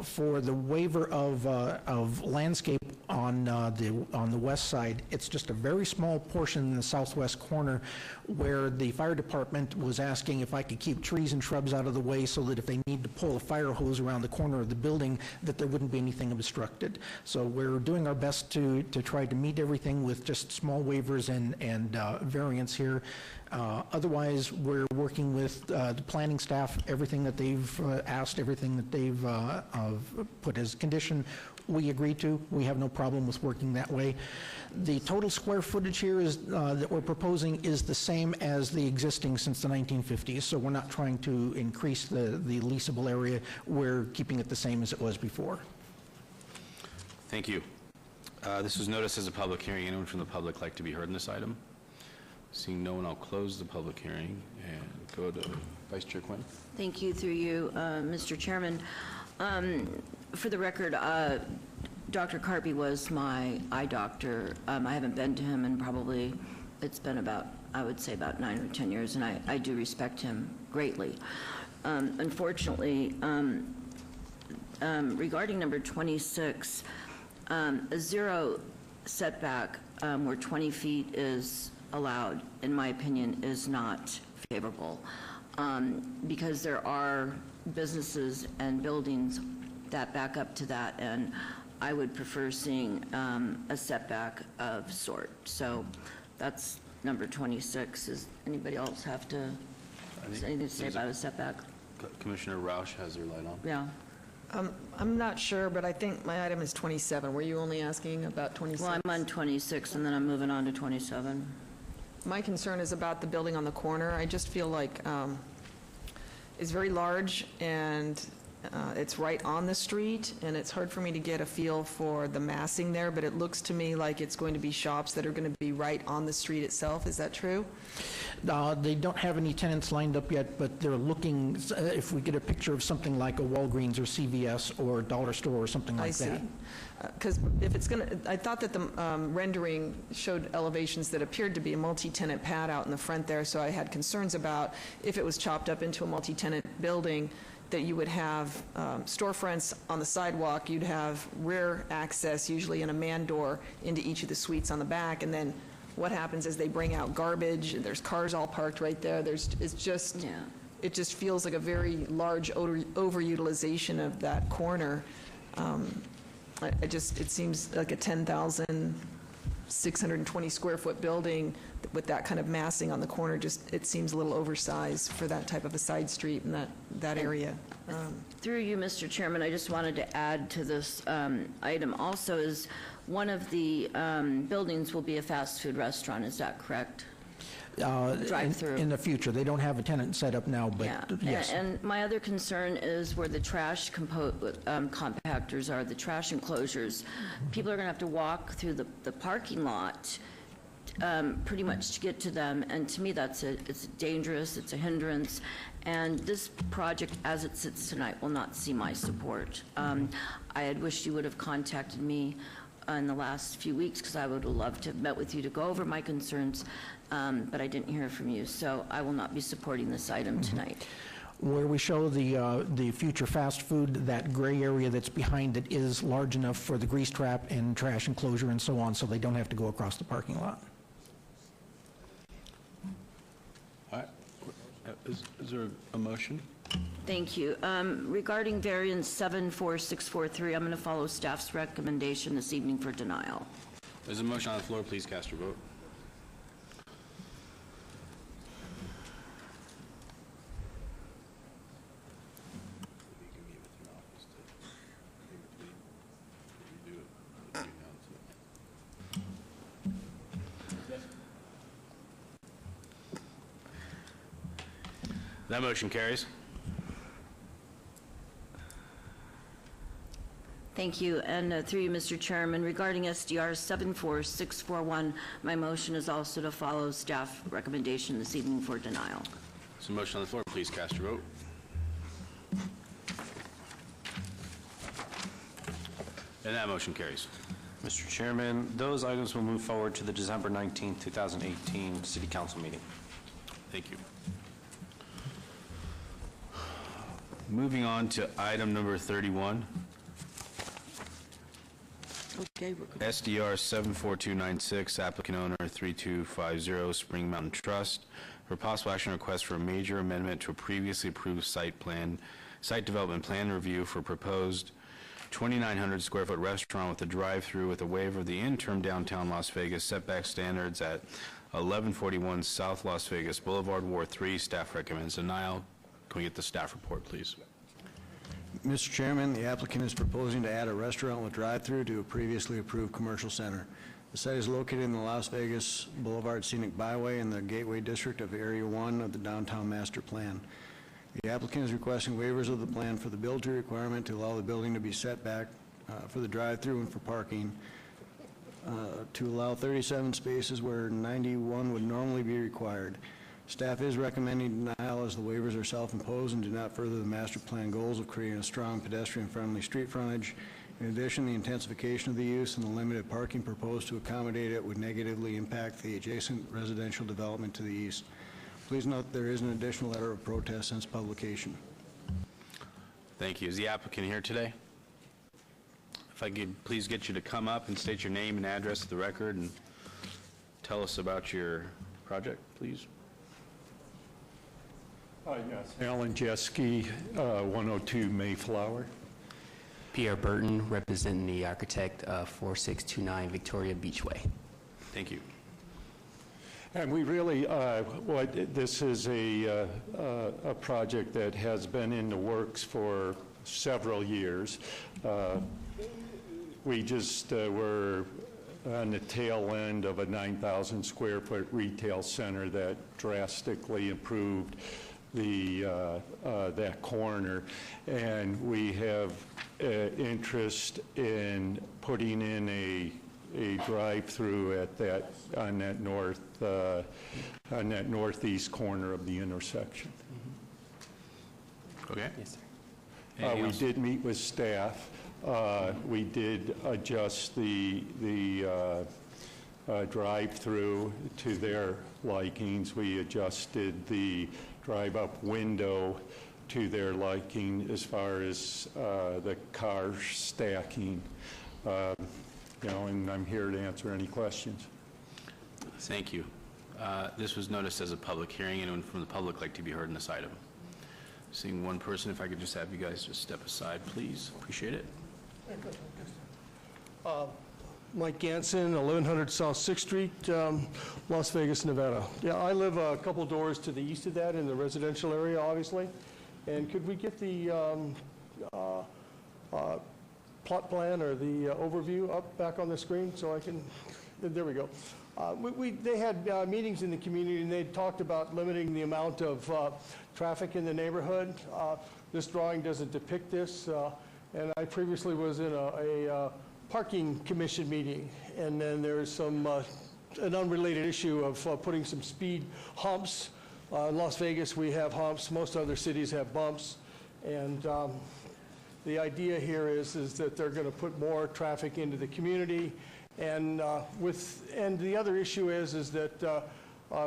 For the waiver of landscape on the west side, it's just a very small portion in the southwest corner where the fire department was asking if I could keep trees and shrubs out of the way so that if they need to pull a fire hose around the corner of the building, that there wouldn't be anything obstructed. So we're doing our best to try to meet everything with just small waivers and variance here. Otherwise, we're working with the planning staff, everything that they've asked, everything that they've put as condition, we agree to. We have no problem with working that way. The total square footage here is that we're proposing is the same as the existing since the 1950s, so we're not trying to increase the leasable area. We're keeping it the same as it was before. Thank you. This was noticed as a public hearing. Anyone from the public like to be heard in this item? Seeing no one, I'll close the public hearing and go to Vice Chair Quinn. Thank you, through you, Mr. Chairman. For the record, Dr. Carpy was my eye doctor. I haven't been to him in probably, it's been about, I would say about 9 or 10 years, and I do respect him greatly. Unfortunately, regarding number 26, a zero setback where 20 feet is allowed, in my opinion, is not favorable, because there are businesses and buildings that back up to that, and I would prefer seeing a setback of sort. So that's number 26. Does anybody else have to, anything to say about a setback? Commissioner Roush has her light on. Yeah. I'm not sure, but I think my item is 27. Were you only asking about 26? Well, I'm on 26, and then I'm moving on to 27. My concern is about the building on the corner. I just feel like it's very large, and it's right on the street, and it's hard for me to get a feel for the massing there, but it looks to me like it's going to be shops that are going to be right on the street itself. Is that true? They don't have any tenants lined up yet, but they're looking, if we get a picture of something like a Walgreens or CVS or Dollar Store or something like that. I see. Because if it's going to, I thought that the rendering showed elevations that appeared to be a multi-tenant pad out in the front there, so I had concerns about if it was chopped up into a multi-tenant building, that you would have storefronts on the sidewalk, you'd have rear access, usually in a man door, into each of the suites on the back, and then what happens is they bring out garbage, and there's cars all parked right there. It just feels like a very large overutilization of that corner. It seems like a 10,620 square foot building with that kind of massing on the corner. It seems a little oversized for that type of a side street in that area. Through you, Mr. Chairman, I just wanted to add to this item also is one of the buildings will be a fast food restaurant. Is that correct? Drive-through. In the future. They don't have a tenant set up now, but Yeah. yes. And my other concern is where the trash compactors are, the trash enclosures. People are going to have to walk through the parking lot pretty much to get to them, and to me it's dangerous, it's a hindrance, and this project as it sits tonight will not see my support. I had wished you would have contacted me in the last few weeks, because I would have loved to have met with you to go over my concerns, but I didn't hear from you, so I will not be supporting this item tonight. Where we show the future fast food, that gray area that's behind it is large enough for the grease trap and trash enclosure and so on, so they don't have to go across the parking lot. All right. Is there a motion? Thank you. Regarding variance 74643, I'm going to follow staff's recommendation this evening for denial. There's a motion on the floor. Please cast your vote. That motion carries. Thank you. And through you, Mr. Chairman, regarding SDR 74641, my motion is also to follow staff recommendation this evening for denial. There's a motion on the floor. Please cast your vote. And that motion carries. Mr. Chairman, those items will move forward to the December 19, 2018 City Council meeting. Thank you. Moving on to item number 31. Okay, SDR 74296, applicant owner 3250 Spring Mountain Trust, for possible action request for a major amendment to a previously approved site development plan review for proposed 2,900 square foot restaurant with a drive-through with a waiver of the interim downtown Las Vegas setback standards at 1141 South Las Vegas Boulevard, Ward 3. Staff recommends denial. Can we get the staff report, please? Mr. Chairman, the applicant is proposing to add a restaurant with drive-through to a previously approved commercial center. The site is located in the Las Vegas Boulevard Scenic Byway in the Gateway District of Area 1 of the Downtown Master Plan. The applicant is requesting waivers of the plan for the build-to requirement to allow the building to be set back for the drive-through and for parking, to allow 37 spaces where 91 would normally be required. Staff is recommending denial as the waivers are self-imposed and do not further the master plan goals of creating a strong pedestrian-friendly street frontage In addition, the intensification of the use and the limited parking proposed to accommodate it would negatively impact the adjacent residential development to the east. Please note there is an additional letter of protest since publication. Thank you. Is the applicant here today? If I could please get you to come up and state your name and address to the record and tell us about your project, please. Yes, Alan Jeske, 102 Mayflower. Pierre Burton, representing the architect of 4629 Victoria Beachway. Thank you. And we really, this is a project that has been in the works for several years. We just were on the tail end of a 9,000 square foot retail center that drastically improved that corner, and we have interest in putting in a drive-through at that on that northeast corner of the intersection. Okay. Yes, sir. We did meet with staff. We did adjust the drive-through to their likings. We adjusted the drive-up window to their liking as far as the car stacking. And I'm here to answer any questions. Thank you. This was noticed as a public hearing. Anyone from the public like to be heard in this item? Seeing one person, if I could just have you guys just step aside, please. Appreciate it. Mike Ganson, 1100 South 6th Street, Las Vegas, Nevada. Yeah, I live a couple doors to the east of that in the residential area, obviously. And could we get the plot plan or the overview up back on the screen so I can, there we go. They had meetings in the community, and they talked about limiting the amount of traffic in the neighborhood. This drawing doesn't depict this, and I previously was in a parking commission meeting, and then there's some an unrelated issue of putting some speed humps. In Las Vegas, we have humps. Most other cities have bumps, and the idea here is that they're going to put more traffic into the community, and the other issue is that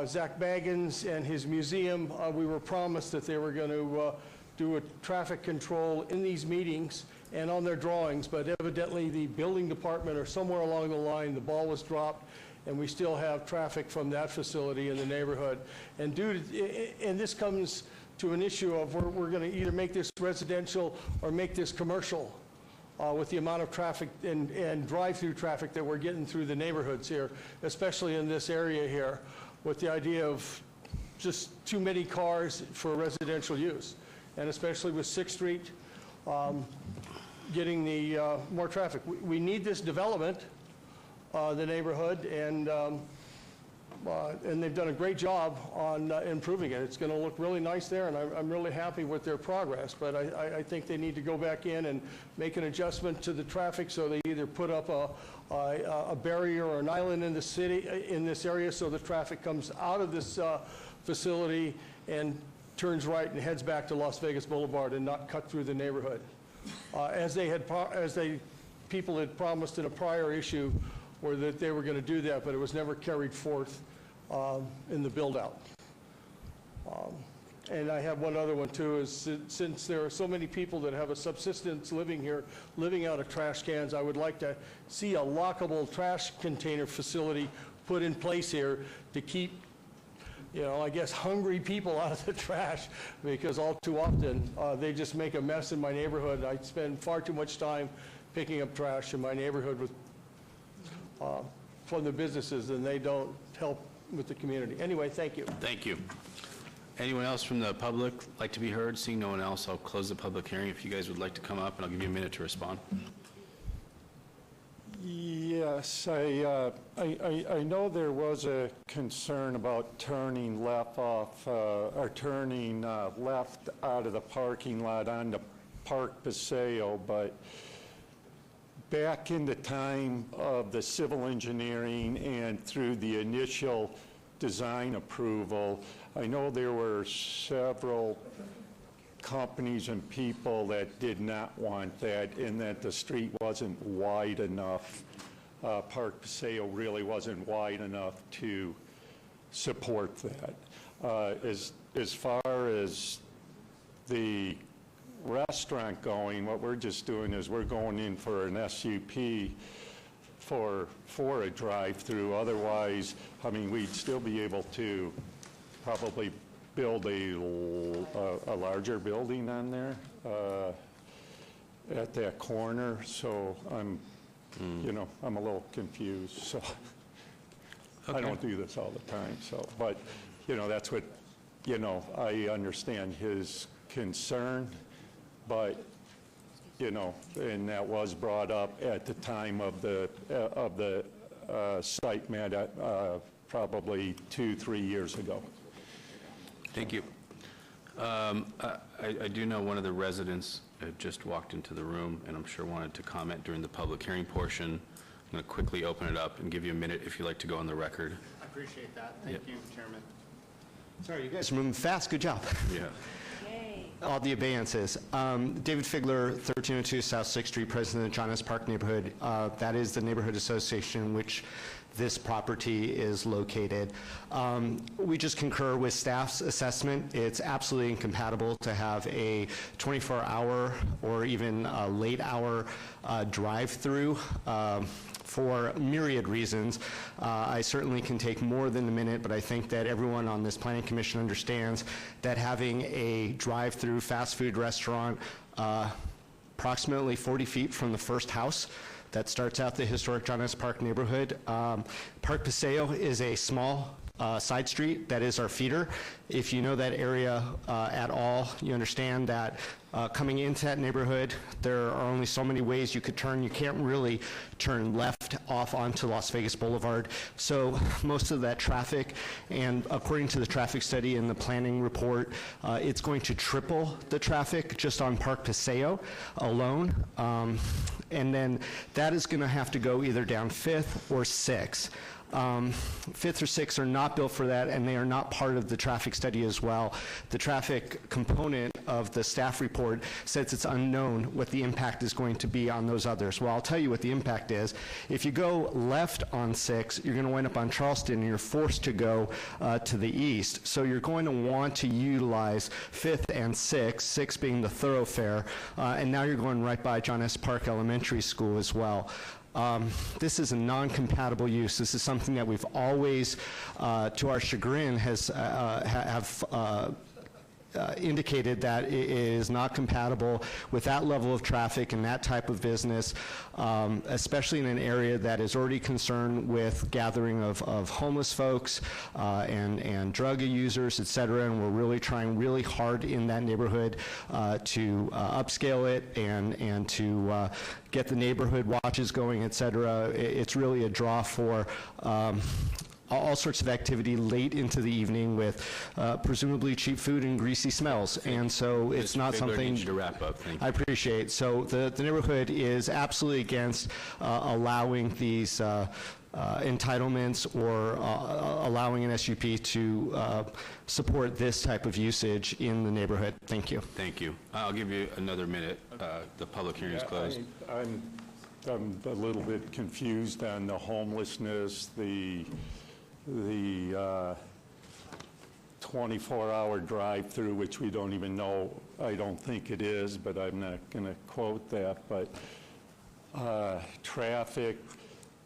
Zach Baggins and his museum, we were promised that they were going to do a traffic control in these meetings and on their drawings, but evidently the building department or somewhere along the line, the ball was dropped, and we still have traffic from that facility in the neighborhood. And this comes to an issue of we're going to either make this residential or make this commercial with the amount of traffic and drive-through traffic that we're getting through the neighborhoods here, especially in this area here, with the idea of just too many cars for residential use, and especially with 6th Street, getting the more traffic. We need this development, the neighborhood, and they've done a great job on improving it. It's going to look really nice there, and I'm really happy with their progress, but I think they need to go back in and make an adjustment to the traffic, so they either put up a barrier or an island in the city, in this area, so the traffic comes out of this facility and turns right and heads back to Las Vegas Boulevard and not cut through the neighborhood. People had promised in a prior issue where that they were going to do that, but it was never carried forth in the build-out. And I have one other one too, is since there are so many people that have a subsistence living here, living out of trash cans, I would like to see a lockable trash container facility put in place here to keep, I guess, hungry people out of the trash, because all too often they just make a mess in my neighborhood. I spend far too much time picking up trash in my neighborhood from the businesses, and they don't help with the community. Anyway, thank you. Thank you. Anyone else from the public like to be heard? Seeing no one else, I'll close the public hearing. If you guys would like to come up, and I'll give you a minute to respond. Yes, I know there was a concern about turning left off, or turning left out of the parking lot onto Park Paseo, but back in the time of the civil engineering and through the initial design approval, I know there were several companies and people that did not want that, and that the street wasn't wide enough. Park Paseo really wasn't wide enough to support that. As far as the restaurant going, what we're just doing is we're going in for an SUP for a drive-through. Otherwise, I mean, we'd still be able to probably build a larger building on there at that corner. So I'm, you know, I'm a little confused. So I don't do this all the time. So, but you know, that's what, you know, I understand his concern, but you know, and that was brought up at the time of the site met probably 2-3 years ago. Thank you. I do know one of the residents just walked into the room and I'm sure wanted to comment during the public hearing portion. I'm going to quickly open it up and give you a minute if you'd like to go on the record. I appreciate that. Thank Yep. you, Chairman. Sorry, you guys are moving fast. Good job. Yeah. All the advances. David Figler, 1302 South 6th Street, President of John S. Park neighborhood. That is the neighborhood association in which this property is located. We just concur with staff's assessment. It's absolutely incompatible to have a 24-hour or even a late-hour drive-through for myriad reasons. I certainly can take more than a minute, but I think that everyone on this planning commission understands that having a drive-through fast food restaurant approximately 40 feet from the first house that starts out the historic John S. Park neighborhood. Park Paseo is a small side street that is our feeder. If you know that area at all, you understand that coming into that neighborhood, there are only so many ways you could turn. You can't really turn left off onto Las Vegas Boulevard. So most of that traffic, and according to the traffic study in the planning report, it's going to triple the traffic just on Park Paseo alone. And then that is going to have to go either down 5th or 6th. 5th or 6th are not built for that, and they are not part of the traffic study as well. The traffic component of the staff report says it's unknown what the impact is going to be on those others. Well, I'll tell you what the impact is. If you go left on 6th, you're going to wind up on Charleston, and you're forced to go to the east. So you're going to want to utilize 5th and 6th, 6th being the thoroughfare, and now you're going right by John S. Park Elementary School as well. This is a non-compatible use. This is something that we've always, to our chagrin, have indicated that it is not compatible with that level of traffic and that type of business, especially in an area that is already concerned with gathering of homeless folks and drug users, et cetera, and we're really trying really hard in that neighborhood to upscale it and to get the neighborhood watches going, et cetera. It's really a draw for all sorts of activity late into the evening with presumably cheap food and greasy smells. And so it's not something Need you to wrap up. Thank you. I appreciate. So the neighborhood is absolutely against allowing these entitlements or allowing an SUP to support this type of usage in the neighborhood. Thank you. Thank you. I'll give you another minute. The public hearing is closed. I'm a little bit confused on the homelessness, the 24-hour drive-through, which we don't even know. I don't think it is, but I'm not going to quote that. But traffic,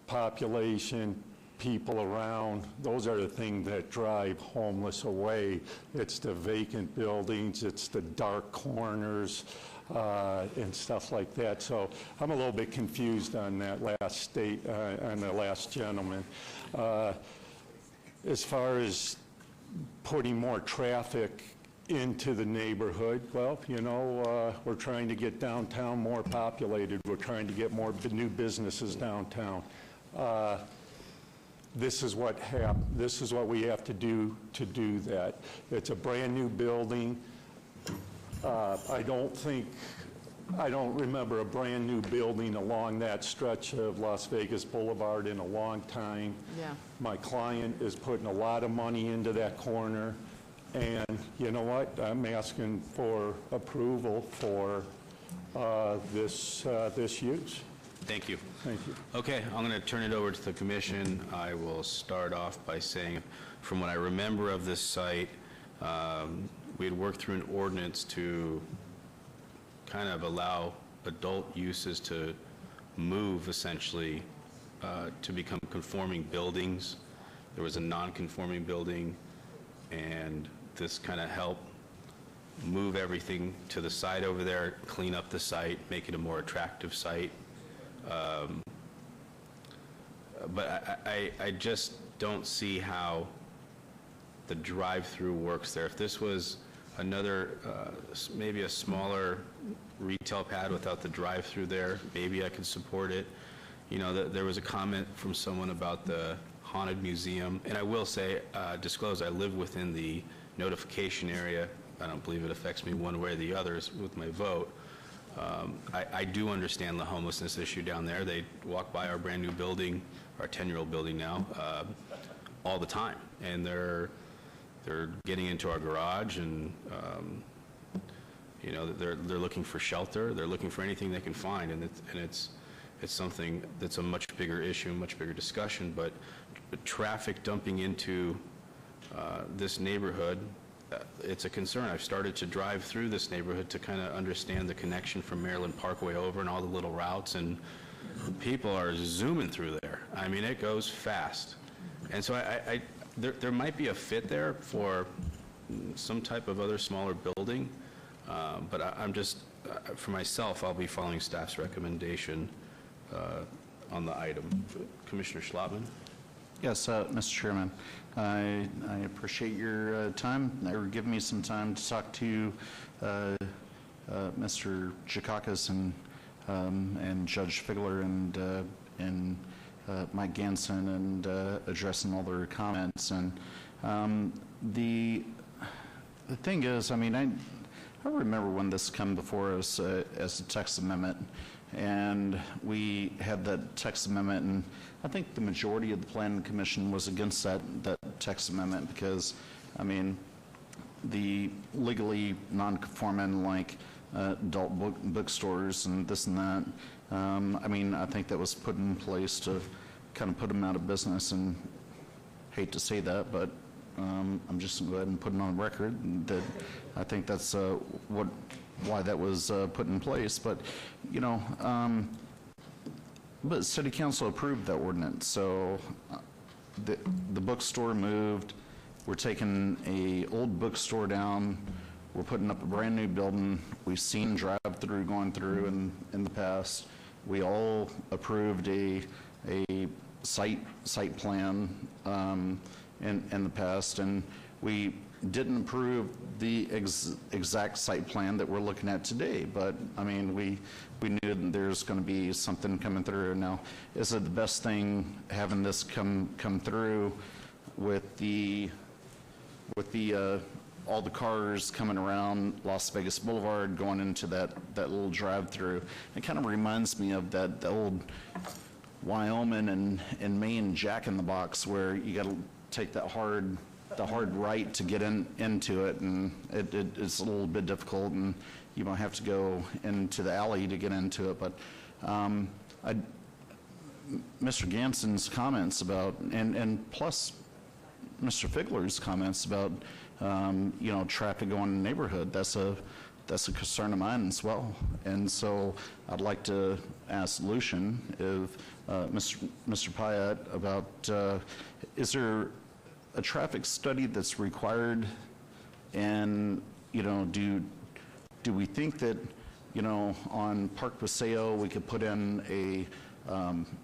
population, people around, those are the things that drive homeless away. It's the vacant buildings, it's the dark corners, and stuff like that. So I'm a little bit confused on that last on the last gentleman. As far as putting more traffic into the neighborhood, well, you know, we're trying to get downtown more populated. We're trying to get more new businesses downtown. This is what we have to do that. It's a brand new building. I don't remember a brand new building along that stretch of Las Vegas Boulevard in a long time. Yeah. My client is putting a lot of money into that corner. And you know what? I'm asking for approval for this use. Thank you. Thank you. Okay, I'm going to turn it over to the commission. I will start off by saying, from what I remember of this site, we had worked through an ordinance to kind of allow adult uses to move essentially to become conforming buildings. There was a non-conforming building, and this kind of helped move everything to the side over there, clean up the site, make it a more attractive site. But I just don't see how the drive-through works there. If this was another, maybe a smaller retail pad without the drive-through there, maybe I could support it. You know, there was a comment from someone about the haunted museum, and I will say, disclose, I live within the notification area. I don't believe it affects me one way or the other with my vote. I do understand the homelessness issue down there. They walk by our brand-new building, our 10-year-old building now, all the time, and they're getting into our garage, and you know, they're looking for shelter. They're looking for anything they can find, and it's something that's a much bigger issue, much bigger discussion. But traffic dumping into this neighborhood, it's a concern. I've started to drive through this neighborhood to kind of understand the connection from Maryland Parkway over and all the little routes, and people are zooming through there. I mean, it goes fast. And so there might be a fit there for some type of other smaller building, but I'm just, for myself, I'll be following staff's recommendation on the item. Commissioner Schlotman? Yes, Mr. Chairman, I appreciate your time, or giving me some time to talk to Mr. Chikakis and Judge Figler and Mike Ganson, and addressing all their comments. And the thing is, I mean, I remember when this came before us as a text amendment, and we had that text amendment, and I think the majority of the Planning Commission was against that text amendment because, I mean, the legally non-conforming, like adult bookstores and this and that, I mean, I think that was put in place to kind of put them out of business, and hate to say that, but I'm just going to go ahead and put it on record that I think that's why that was put in place. But, you know, but City Council approved that ordinance, so the bookstore moved. We're taking a old bookstore down. We're putting up a brand new building. We've seen drive-through going through in the past. We all approved a site plan in the past, and we didn't approve the exact site plan that we're looking at today. But I mean, we knew that there's going to be something coming through. Now, is it the best thing having this come through with the all the cars coming around Las Vegas Boulevard going into that little drive-through? It kind of reminds me of the old Wyoming and Maine Jack in the Box, where you got to take the hard right to get into it, and it's a little bit difficult, and you might have to go into the alley to get into it. But Mr. Ganson's comments about, and plus Mr. Figler's comments about, you know, traffic going in the neighborhood, that's a concern of mine as well. And so I'd like to ask Lucian, if Mr. Pyatt, about is there a traffic study that's required, and, you know, do we think that, you know, on Park Paseo we could put in a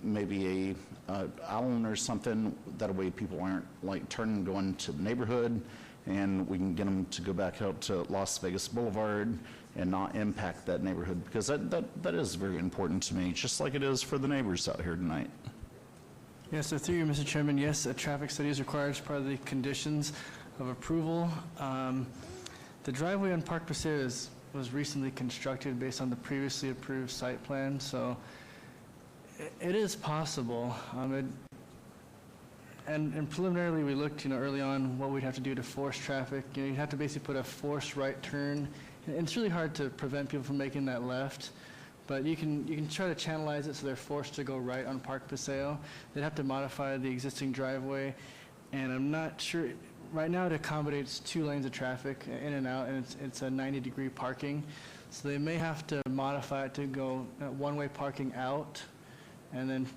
maybe a island or something, that way people aren't like turning going to the neighborhood, and we can get them to go back out to Las Vegas Boulevard and not impact that neighborhood, because that is very important to me, just like it is for the neighbors out here tonight. Yes, so through you, Mr. Chairman, yes, a traffic study is required as part of the conditions of approval. The driveway on Park Paseo was recently constructed based on the previously approved site plan, so it is possible. And preliminarily, we looked, early on what we'd have to do to force traffic. You'd have to basically put a forced right turn. And it's really hard to prevent people from making that left, but you can try to channelize it so they're forced to go right on Park Paseo. They'd have to modify the existing driveway, and I'm not sure. Right now, it accommodates 2 lanes of traffic in and out, and it's a 90-degree parking. So they may have to modify it to go one-way parking out, and then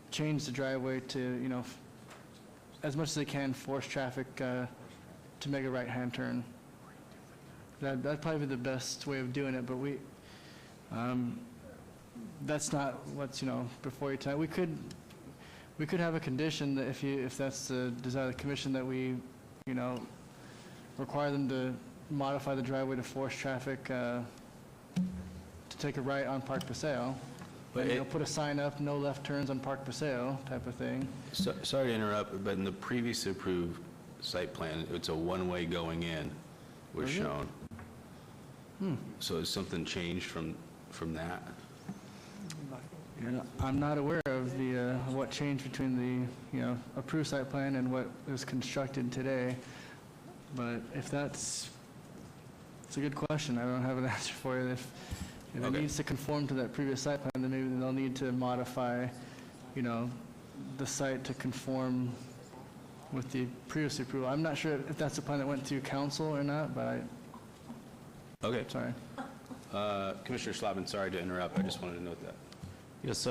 change the driveway to, as much as they can, force traffic to make a right-hand turn. That'd probably be the best way of doing it, but that's not what's, before you tonight. We could have a condition that if that's the desire of the commission, that we, require them to modify the driveway to force traffic to take a right on Park Paseo. But put a sign up, no left turns on Park Paseo, type of thing. Sorry to interrupt, but in the previous approved site plan, it's a one-way going in was shown. So has something changed from that? I'm not aware of the what changed between the approved site plan and what was constructed today. But it's a good question. I don't have an answer for you. If it needs to conform to that previous site plan, then maybe they'll need to modify, the site to conform with the previous approval. I'm not sure if that's the plan that went through council or not, but Okay. Sorry. Commissioner Schlotman, sorry to interrupt. I just wanted to note that. Yes,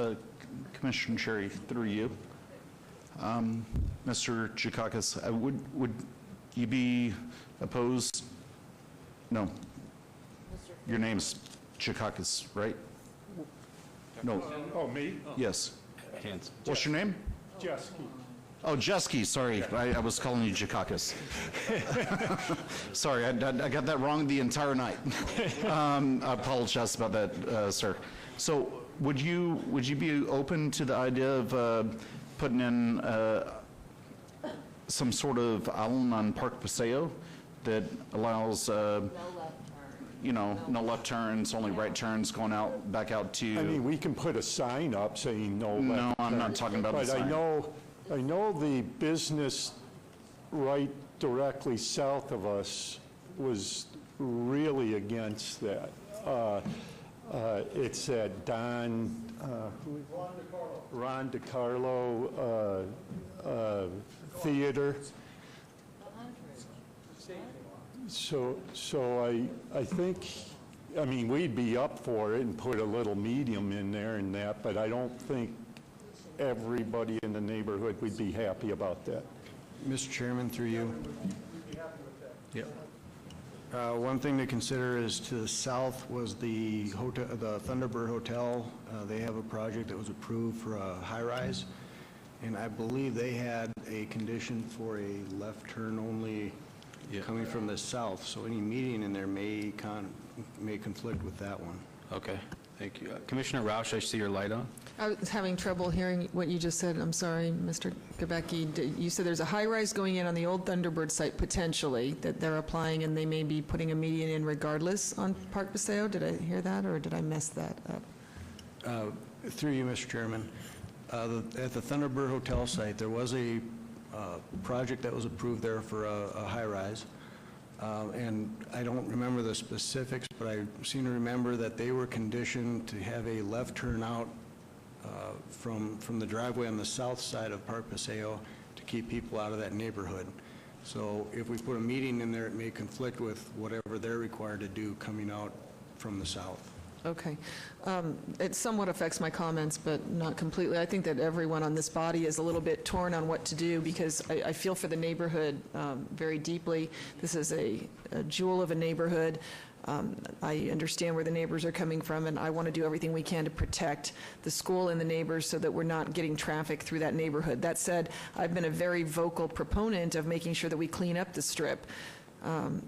Commissioner Cherry, through you. Mr. Chikakis, would you be opposed? No. Your name's Chikakis, right? No. Oh, me? Yes. Hands. What's your name? Jeski. Oh, Jeski, sorry. I was calling you Chikakis. Sorry, I got that wrong the entire night. I apologize about that, sir. So would you be open to the idea of putting in some sort of island on Park Paseo that allows no left turns, only right turns going out, back out to... I mean, we can put a sign up saying no left turn. No, I'm not talking about the sign. But I know the business right directly south of us was really against that. It's at Ron DiCarlo Theater. So I think, we'd be up for it and put a little medium in there and that, but I don't think everybody in the neighborhood would be happy about that. Mr. Chairman, through you. Yeah. One thing to consider is to the south was the hotel, the Thunderbird Hotel. They have a project that was approved for a high-rise, and I believe they had a condition for a left turn only coming from the south. So any meeting in there may conflict with that one. Okay, thank you. Commissioner Roush, I see your light on. I was having trouble hearing what you just said. I'm sorry, Mr. Gabecki. You said there's a high-rise going in on the old Thunderbird site potentially that they're applying, and they may be putting a median in regardless on Park Paseo. Did I hear that, or did I mess that up? Through you, Mr. Chairman. At the Thunderbird Hotel site, there was a project that was approved there for a high-rise. And I don't remember the specifics, but I seem to remember that they were conditioned to have a left turn out from the driveway on the south side of Park Paseo to keep people out of that neighborhood. So if we put a median in there, it may conflict with whatever they're required to do coming out from the south. Okay. It somewhat affects my comments, but not completely. I think that everyone on this body is a little bit torn on what to do because I feel for the neighborhood very deeply. This is a jewel of a neighborhood. I understand where the neighbors are coming from, and I want to do everything we can to protect the school and the neighbors so that we're not getting traffic through that neighborhood. That said, I've been a very vocal proponent of making sure that we clean up the Strip.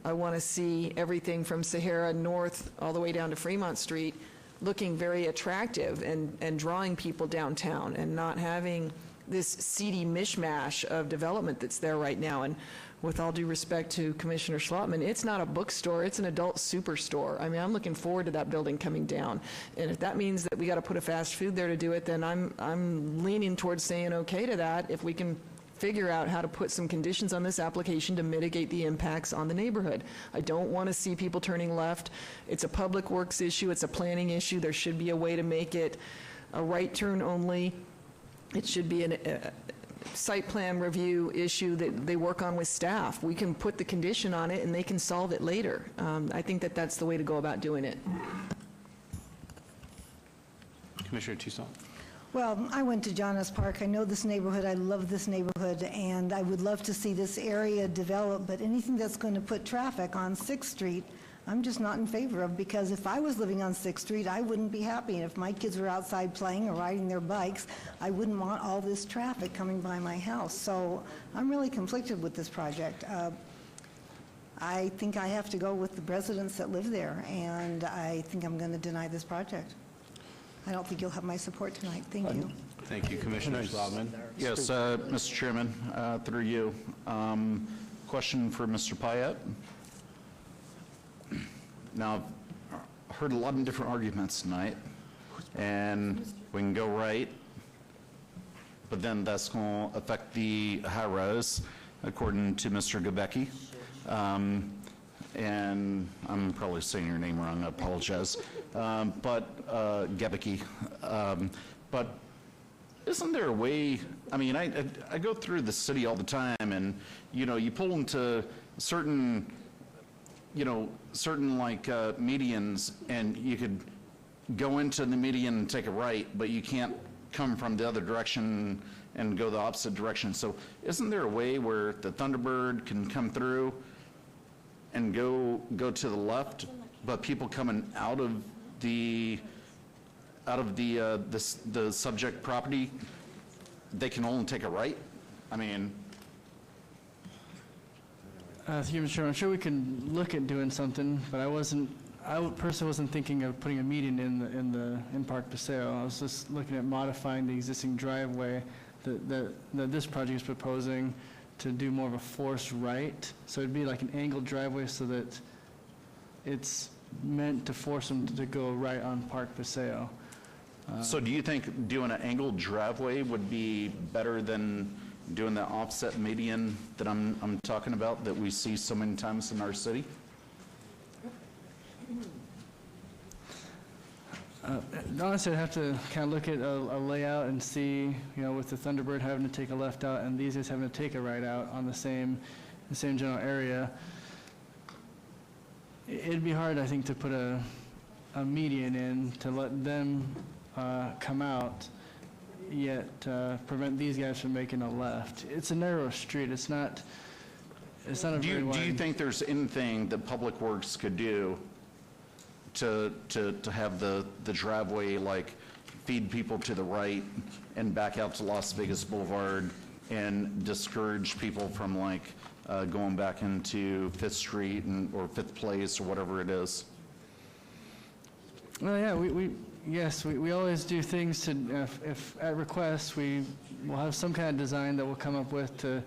I want to see everything from Sahara North all the way down to Fremont Street looking very attractive and drawing people downtown and not having this seedy mishmash of development that's there right now. And with all due respect to Commissioner Schlotman, it's not a bookstore, it's an adult superstore. I mean, I'm looking forward to that building coming down. And if that means that we got to put a fast food there to do it, then I'm leaning towards saying okay to that if we can figure out how to put some conditions on this application to mitigate the impacts on the neighborhood. I don't want to see people turning left. It's a public works issue, it's a planning issue. There should be a way to make it a right turn only. It should be a site plan review issue that they work on with staff. We can put the condition on it and they can solve it later. I think that that's the way to go about doing it. Commissioner Toussaint. Well, I went to Jonas Park. I know this neighborhood. I love this neighborhood, and I would love to see this area develop, but anything that's going to put traffic on 6th Street, I'm just not in favor of, because if I was living on 6th Street, I wouldn't be happy. And if my kids were outside playing or riding their bikes, I wouldn't want all this traffic coming by my house. So I'm really conflicted with this project. I think I have to go with the residents that live there, and I think I'm going to deny this project. I don't think you'll have my support tonight. Thank you. Thank you, Commissioner Slotman. Yes, Mr. Chairman, through you. Question for Mr. Pyatt. Now, I've heard a lot of different arguments tonight, and we can go right, but then that's going to affect the high-rise, according to Mr. Gabecki. And I'm probably saying your name wrong, I apologize. But Gebecki. But isn't there a way, I mean, I go through the city all the time, and, you know, you pull into certain, you know, certain like medians, and you could go into the median and take a right, but you can't come from the other direction and go the opposite direction. So isn't there a way where the Thunderbird can come through and go to the left, but people coming out of the subject property, they can only take a right? I mean, Through you, Mr. Chairman, I'm sure we can look at doing something, but I personally wasn't thinking of putting a median in Park Paseo. I was just looking at modifying the existing driveway that this project is proposing to do more of a forced right. So it'd be like an angled driveway so that it's meant to force them to go right on Park Paseo. so do you think doing an angled driveway would be better than doing the offset median that I'm talking about, that we see so many times in our city? Honestly, I'd have to kind of look at a layout and see, you know, with the Thunderbird having to take a left out and these guys having to take a right out on the same general area. It'd be hard, I think, to put a median in to let them come out, yet prevent these guys from making a left. It's a narrow street. It's not a very wide. Do you think there's anything that Public Works could do to have the driveway, like, feed people to the right and back out to Las Vegas Boulevard and discourage people from, like, going back into 5th Street or 5th Place or whatever it is? Well, yeah, we always do things to, if at request, we will have some kind of design that we'll come up with to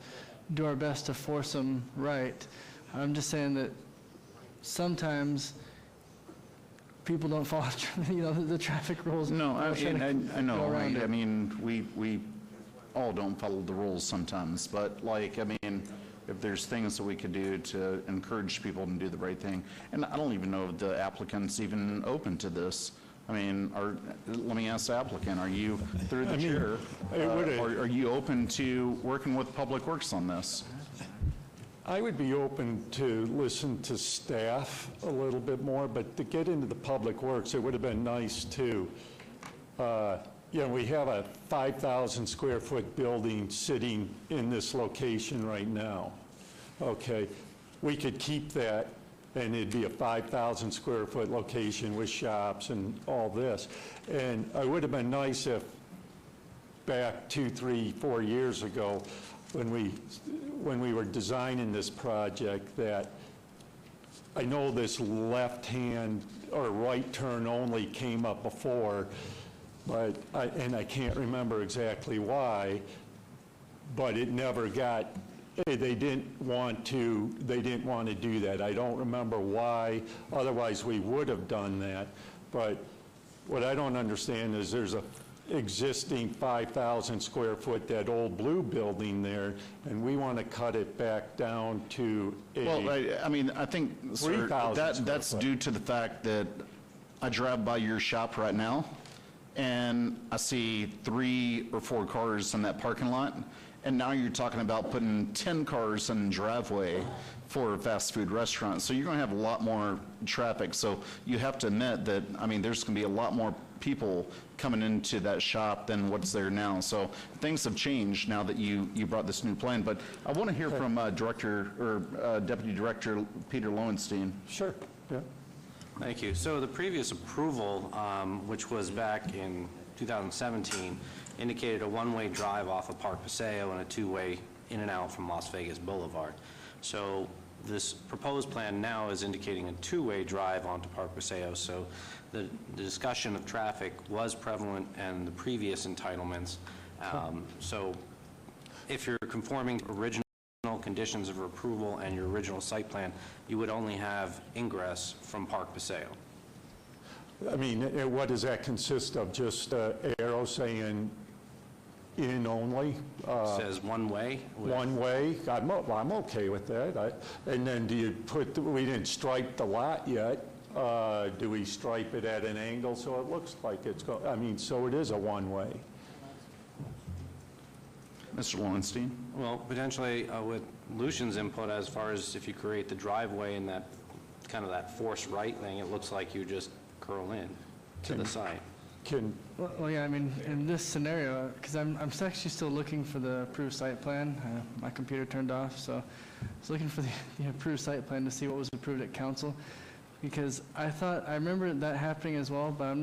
do our best to force them right. I'm just saying that sometimes people don't follow, you know, the traffic rules. No, I know, around right? it. I mean, we all don't follow the rules sometimes, but, like, I mean, if there's things that we could do to encourage people to do the right thing. And I don't even know if the applicant's even open to this. I mean, let me ask the applicant, are you, through the chair, are you open to working with Public Works on this? I would be open to listen to staff a little bit more, but to get into the Public Works, it would have been nice to, you know, we have a 5,000 square foot building sitting in this location right now. Okay, we could keep that and it'd be a 5,000 square foot location with shops and all this. And it would have been nice if back 2, 3, 4 years ago, when we were designing this project, that I know this left-hand or right turn only came up before, but I can't remember exactly why, but it never got, they didn't want to do that. I don't remember why, otherwise we would have done that. But what I don't understand is there's a existing 5,000 square foot, that old blue building there, and we want to cut it back down to Well, I mean, I think, sir, 3,000 that's square foot. due to the fact that I drive by your shop right now, and I see 3 or 4 cars in that parking lot, and now you're talking about putting 10 cars in the driveway for a fast food restaurant. So you're going to have a lot more traffic. So you have to admit that, I mean, there's going to be a lot more people coming into that shop than what's there now. So things have changed now that you brought this new plan. But I want to hear from Director or Deputy Director Peter Lowenstein. Sure. Yeah. Thank you. So the previous approval, which was back in 2017, indicated a one-way drive off of Park Paseo and a two-way in and out from Las Vegas Boulevard. So this proposed plan now is indicating a two-way drive onto Park Paseo. So the discussion of traffic was prevalent in the previous entitlements. So if you're conforming to original conditions of approval and your original site plan, you would only have ingress from Park Paseo. I mean, what does that consist of? Just arrow saying in only? Says one way? One way? I'm okay with that. And then do you put, we didn't stripe the lot yet. Do we stripe it at an angle so it looks like it's going, I mean, so it is a one-way? Mr. Lowenstein? Well, potentially with Lucian's input, as far as if you create the driveway and that kind of that forced right thing, it looks like you just curl in to the site. Well, yeah, I mean, in this scenario, because I'm actually still looking for the approved site plan. My computer turned off, so I was looking for the approved site plan to see what was approved at council, because I remember that happening as well, but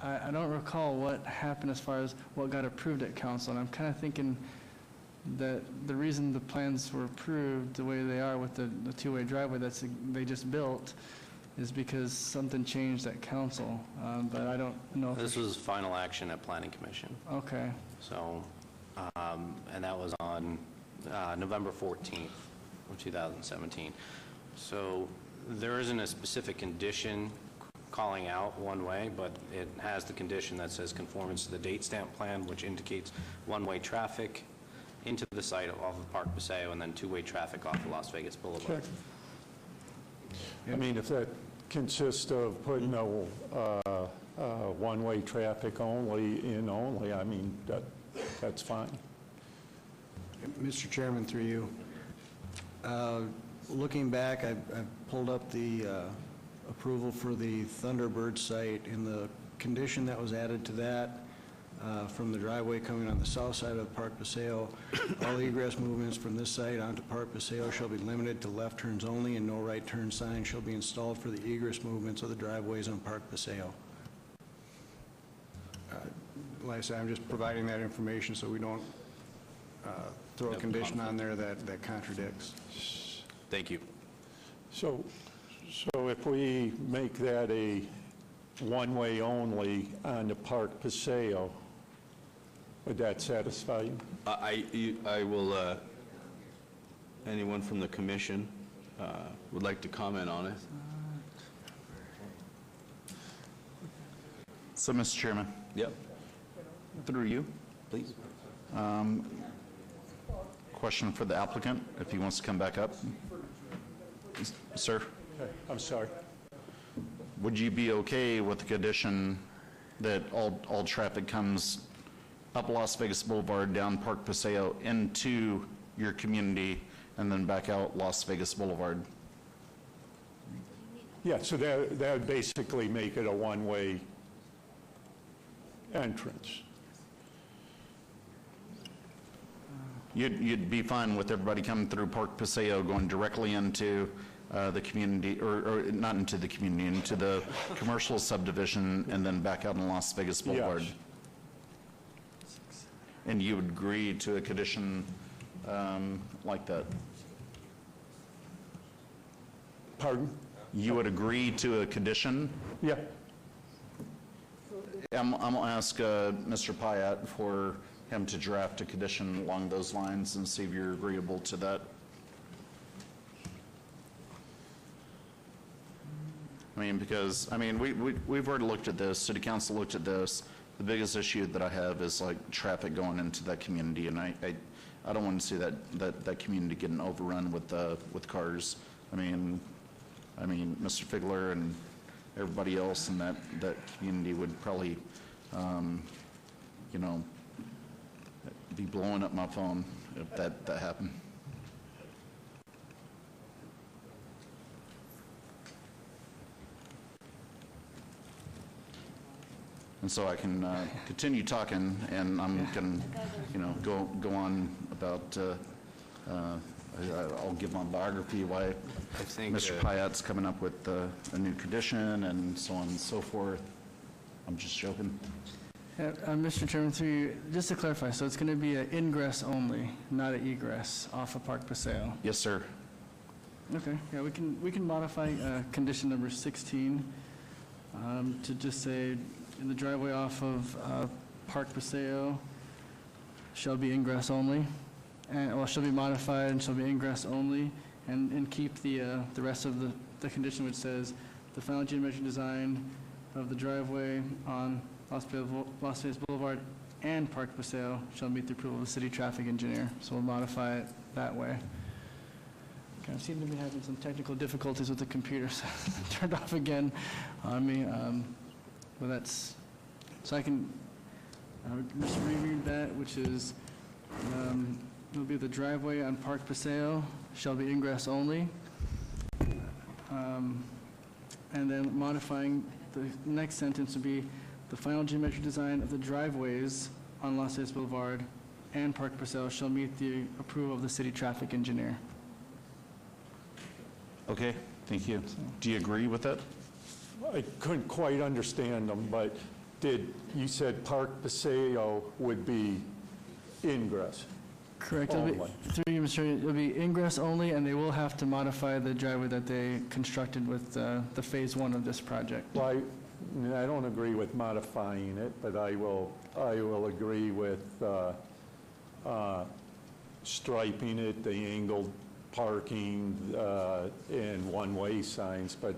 I don't recall what happened as far as what got approved at council, and I'm kind of thinking that the reason the plans were approved the way they are with the two-way driveway they just built is because something changed at council, but I don't know. This was final action at Planning Commission. Okay. So, and that was on November 14th of 2017. So there isn't a specific condition calling out one way, but it has the condition that says conformance to the date stamp plan, which indicates one-way traffic into the site off of Park Paseo and then two-way traffic off of Las Vegas Boulevard. I mean, if that consists of putting a one-way traffic only, in only, I mean, that's fine. Mr. Chairman, through you, looking back, I've pulled up the approval for the Thunderbird site, and the condition that was added to that from the driveway coming on the south side of Park Paseo, all egress movements from this site onto Park Paseo shall be limited to left turns only, and no right turn signs shall be installed for the egress movements of the driveways on Park Paseo. Like I said, I'm just providing that information so we don't throw a condition on there that contradicts. Thank you. So if we make that a one-way only on the Park Paseo, would that satisfy you? I will, anyone from the commission would like to comment on it? So, Mr. Chairman. Yep. Through you, please. Question for the applicant, if he wants to come back up. Sir? Okay, I'm sorry. Would you be okay with the condition that all traffic comes up Las Vegas Boulevard, down Park Paseo, into your community, and then back out Las Vegas Boulevard? Yeah, so that would basically make it a one-way entrance. You'd be fine with everybody coming through Park Paseo, going directly into the community, or not into the community, into the commercial subdivision, and then back out on Las Vegas Boulevard? Yes. And you would agree to a condition like that? Pardon? You would agree to a condition? Yeah. I'm going to ask Mr. Pyatt for him to draft a condition along those lines and see if you're agreeable to that. I mean, because, I mean, we've already looked at this, City Council looked at this, the biggest issue that I have is like traffic going into that community, and I don't want to see that community getting overrun with cars. I mean, Mr. Figler and everybody else in that community would probably, be blowing up my phone if that happened. And so I can continue talking, and I'm going to, go on about, I'll give my biography, why Mr. Pyatt's coming up with a new condition, and so on and so forth. I'm just joking. Mr. Chairman, through you, just to clarify, so it's going to be an ingress only, not an egress off of Park Paseo? Yes, sir. Okay, yeah, we can modify condition number 16 to just say in the driveway off of Park Paseo shall be ingress only, and well, shall be modified and shall be ingress only, and keep the rest of the condition which says the final geometric design of the driveway on Las Vegas Boulevard and Park Paseo shall meet the approval of the city traffic engineer. So we'll modify it that way. Okay, I seem to be having some technical difficulties with the computer, so turned off again on me. But that's, so I can just reread that, which is, it'll be the driveway on Park Paseo shall be ingress only. And then modifying the next sentence would be the final geometric design of the driveways on Las Vegas Boulevard and Park Paseo shall meet the approval of the city traffic engineer. Okay, thank you. Do you agree with that? I couldn't quite understand them, but you said Park Paseo would be ingress? Correct. Only. Through you, Mr. Chairman, it'll be ingress only, and they will have to modify the driveway that they constructed with the phase 1 of this project. Well, I don't agree with modifying it, but I will agree with striping it, the angled parking, and one-way signs, but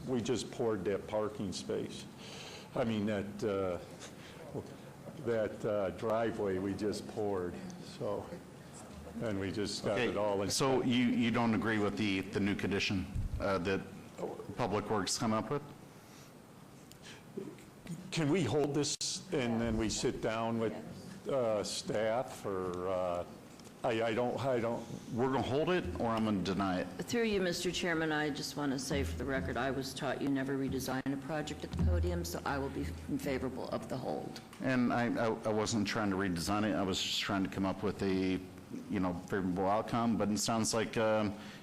we just poured that parking space. I mean, that driveway we just poured, so, and we just got it all in. So you don't agree with the new condition that Public Works come up with? Can we hold this and then we sit down with staff, or I don't. We're going to hold it, or I'm going to deny it? Through you, Mr. Chairman, I just want to say for the record, I was taught you never redesign a project at the podium, so I will be favorable of the hold. And I wasn't trying to redesign it. I was just trying to come up with a, favorable outcome, but it sounds like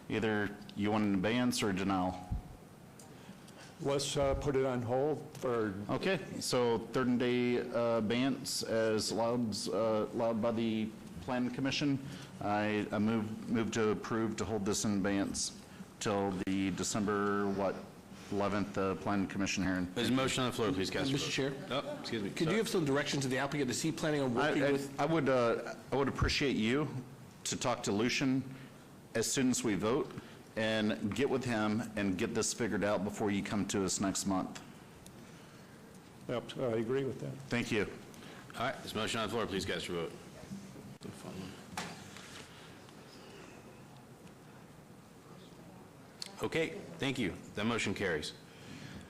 either you want an abeyance or a denial. Let's put it on hold for... Okay, so 30-day abeyance as allowed by the Planning Commission. I move to approve to hold this in abeyance till the December, 11th Planning Commission hearing. There's a motion on the floor, please, cast your Mr. vote. Chair? Oh, excuse me. Could you give some direction to the applicant? Is he planning on working with? I would appreciate you to talk to Lucian as soon as we vote and get with him and get this figured out before you come to us next month. Yep, I agree with that. Thank you. All right, there's a motion on the floor, please cast your vote. Okay, thank you. That motion carries.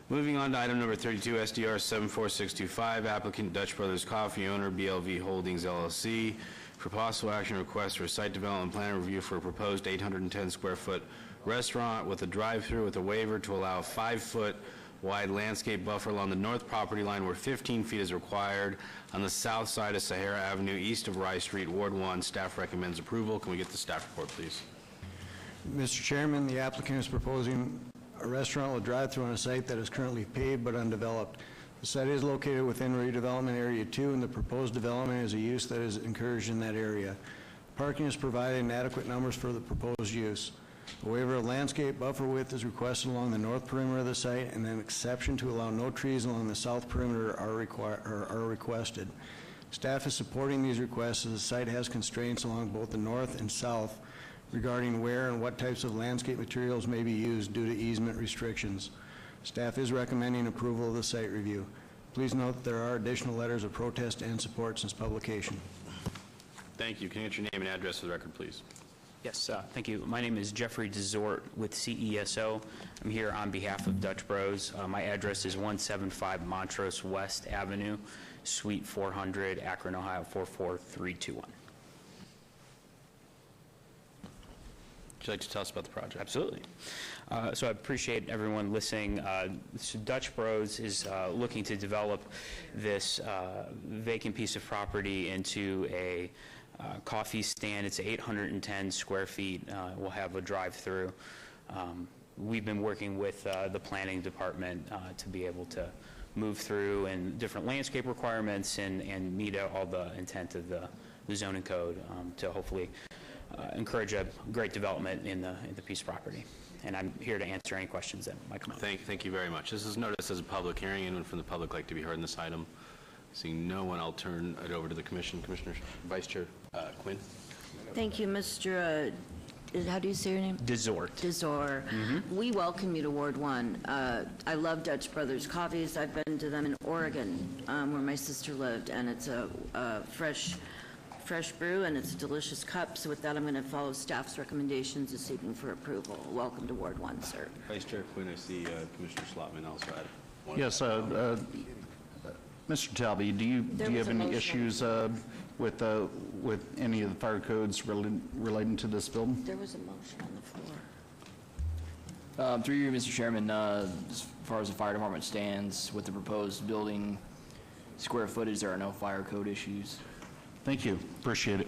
Moving on to item number 32, SDR 74625, applicant Dutch Brothers Coffee, owner BLV Holdings LLC, for possible action request for a site development plan review for a proposed 810 square foot restaurant with a drive-through with a waiver to allow a 5-foot wide landscape buffer along the north property line where 15 feet is required on the south side of Sahara Avenue, east of Rice Street, Ward 1. Staff recommends approval. Can we get the staff report, please? Mr. Chairman, the applicant is proposing a restaurant with drive-through on a site that is currently paved but undeveloped. The site is located within redevelopment area 2, and the proposed development is a use that is encouraged in that area. Parking is provided in adequate numbers for the proposed use. A waiver of landscape buffer width is requested along the north perimeter of the site, and an exception to allow no trees along the south perimeter are requested. Staff is supporting these requests as the site has constraints along both the north and south regarding where and what types of landscape materials may be used due to easement restrictions. Staff is recommending approval of the site review. Please note that there are additional letters of protest and support since publication. Thank you. Can you get your name and address for the record, please? Yes, thank you. My name is Jeffrey Desort with CESO. I'm here on behalf of Dutch Bros. My address is 175 Montrose West Avenue, Suite 400, Akron, Ohio 44321. Would you like to tell us about the project? Absolutely. So I appreciate everyone listening. So Dutch Bros is looking to develop this vacant piece of property into a coffee stand. It's 810 square feet. We'll have a drive-through. We've been working with the planning department to be able to move through and different landscape requirements and meet all the intent of the zoning code to hopefully encourage a great development in the piece of property. And I'm here to answer any questions that might come up. Thank you very much. This is noticed as a public hearing. Anyone from the public like to be heard in this item? Seeing no one, I'll turn it over to the commission. Commissioner Vice Chair Quinn. Thank you, Mr. How do you say your name? Desort. Desort. We welcome you to Ward 1. I love Dutch Brothers Coffees. I've been to them in Oregon, where my sister lived, and it's a fresh brew, and it's a delicious cup. So with that, I'm going to follow staff's recommendations this evening for approval. Welcome to Ward 1, sir. Vice Chair Quinn, I see Commissioner Schlotman also had one. Yes, Mr. Talby, do you have any issues with any of the fire codes relating to this building? There was a motion on the floor. Through you, Mr. Chairman, as far as the fire department stands with the proposed building square footage, there are no fire code issues. Thank you. Appreciate it.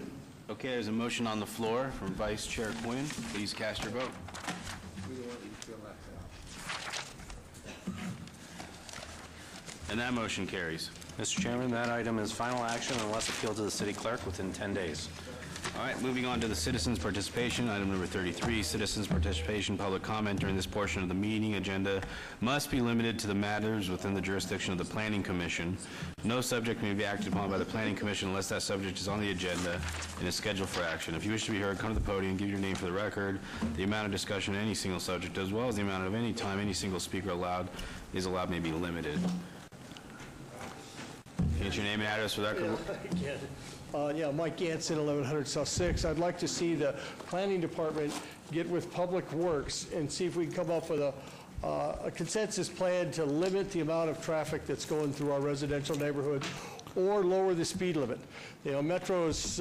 Okay, there's a motion on the floor from Vice Chair Quinn. Please cast your vote. And that motion carries. Mr. Chairman, that item is final action unless appealed to the city clerk within 10 days. All right, moving on to the citizens' participation, item number 33, citizens' participation. Public comment during this portion of the meeting agenda must be limited to the matters within the jurisdiction of the Planning Commission. No subject may be acted upon by the Planning Commission unless that subject is on the agenda and is scheduled for action. If you wish to be heard, come to the podium, give your name for the record. The amount of discussion on any single subject, as well as the amount of any time any single speaker is allowed may be limited. Get your name and address for the record. Mike Ganson, 1100 South 6. I'd like to see the planning department get with Public Works and see if we can come up with a consensus plan to limit the amount of traffic that's going through our residential neighborhoods or lower the speed limit. Metro is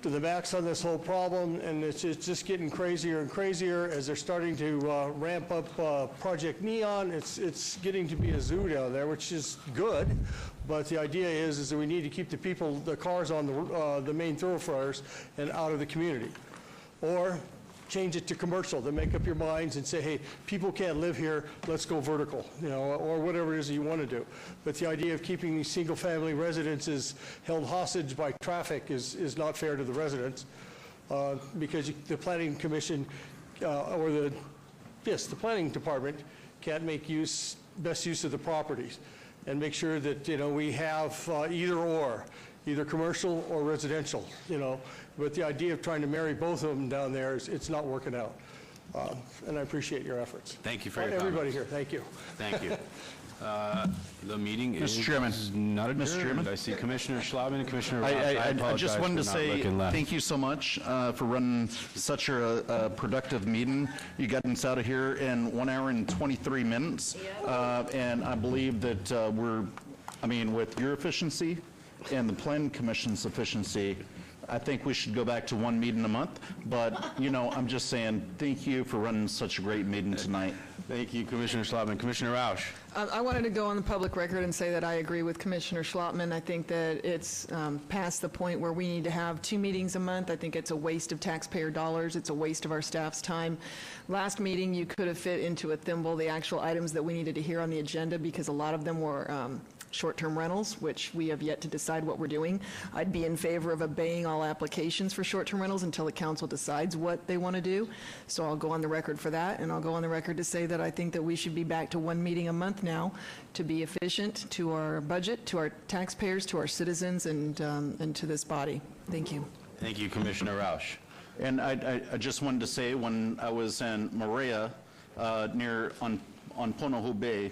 to the max on this whole problem, and it's just getting crazier and crazier as they're starting to ramp up Project Neon. It's getting to be a zoo down there, which is good. But the idea is that we need to keep the cars on the main thoroughfares and out of the community. Or change it to commercial, then make up your minds and say, hey, people can't live here, let's go vertical, or whatever it is you want to do. But the idea of keeping these single-family residences held hostage by traffic is not fair to the residents, because the Planning Commission, the Planning Department can't make best use of the properties and make sure that, we have either commercial or residential, But the idea of trying to marry both of them down there, it's not working out. And I appreciate your efforts. Thank you for your Everybody comments. here, thank you. Thank you. The meeting is Mr. Chairman. not adjourned. Mr. Chairman. I see Commissioner Schlotman and Commissioner Ross. I just wanted to apologize for not say looking left. thank you so much for running such a productive meeting. You got us out of here in 1 hour and 23 minutes. And I believe that with your efficiency and the Planning Commission's efficiency, I think we should go back to one meeting a month. But, I'm just saying, thank you for running such a great meeting tonight. Thank you, Commissioner Schlotman. Commissioner Rausch. I wanted to go on the public record and say that I agree with Commissioner Schlotman. I think that it's past the point where we need to have 2 meetings a month. I think it's a waste of taxpayer dollars. It's a waste of our staff's time. Last meeting, you could have fit into a thimble the actual items that we needed to hear on the agenda because a lot of them were short-term rentals, which we have yet to decide what we're doing. I'd be in favor of obeying all applications for short-term rentals until the council decides what they want to do. So I'll go on the record for that, and I'll go on the record to say that I think that we should be back to 1 meeting a month now to be efficient to our budget, to our taxpayers, to our citizens, and to this body. Thank you. Thank you, Commissioner Rausch. And I just wanted to say, when I was in Maria, on Ponohu Bay,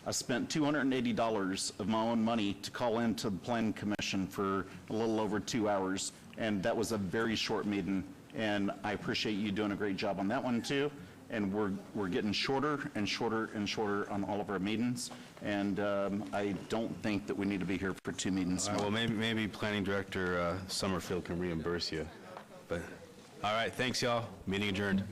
I spent $280 of my own money to call into the Planning Commission for a little over 2 hours, and that was a very short meeting, and I appreciate you doing a great job on that one, too. And we're getting shorter and shorter and shorter on all of our meetings, and I don't think that we need to be here for 2 meetings. All right, well, maybe Planning Director Summerfield can reimburse you. But, all right, thanks, y'all. Meeting adjourned.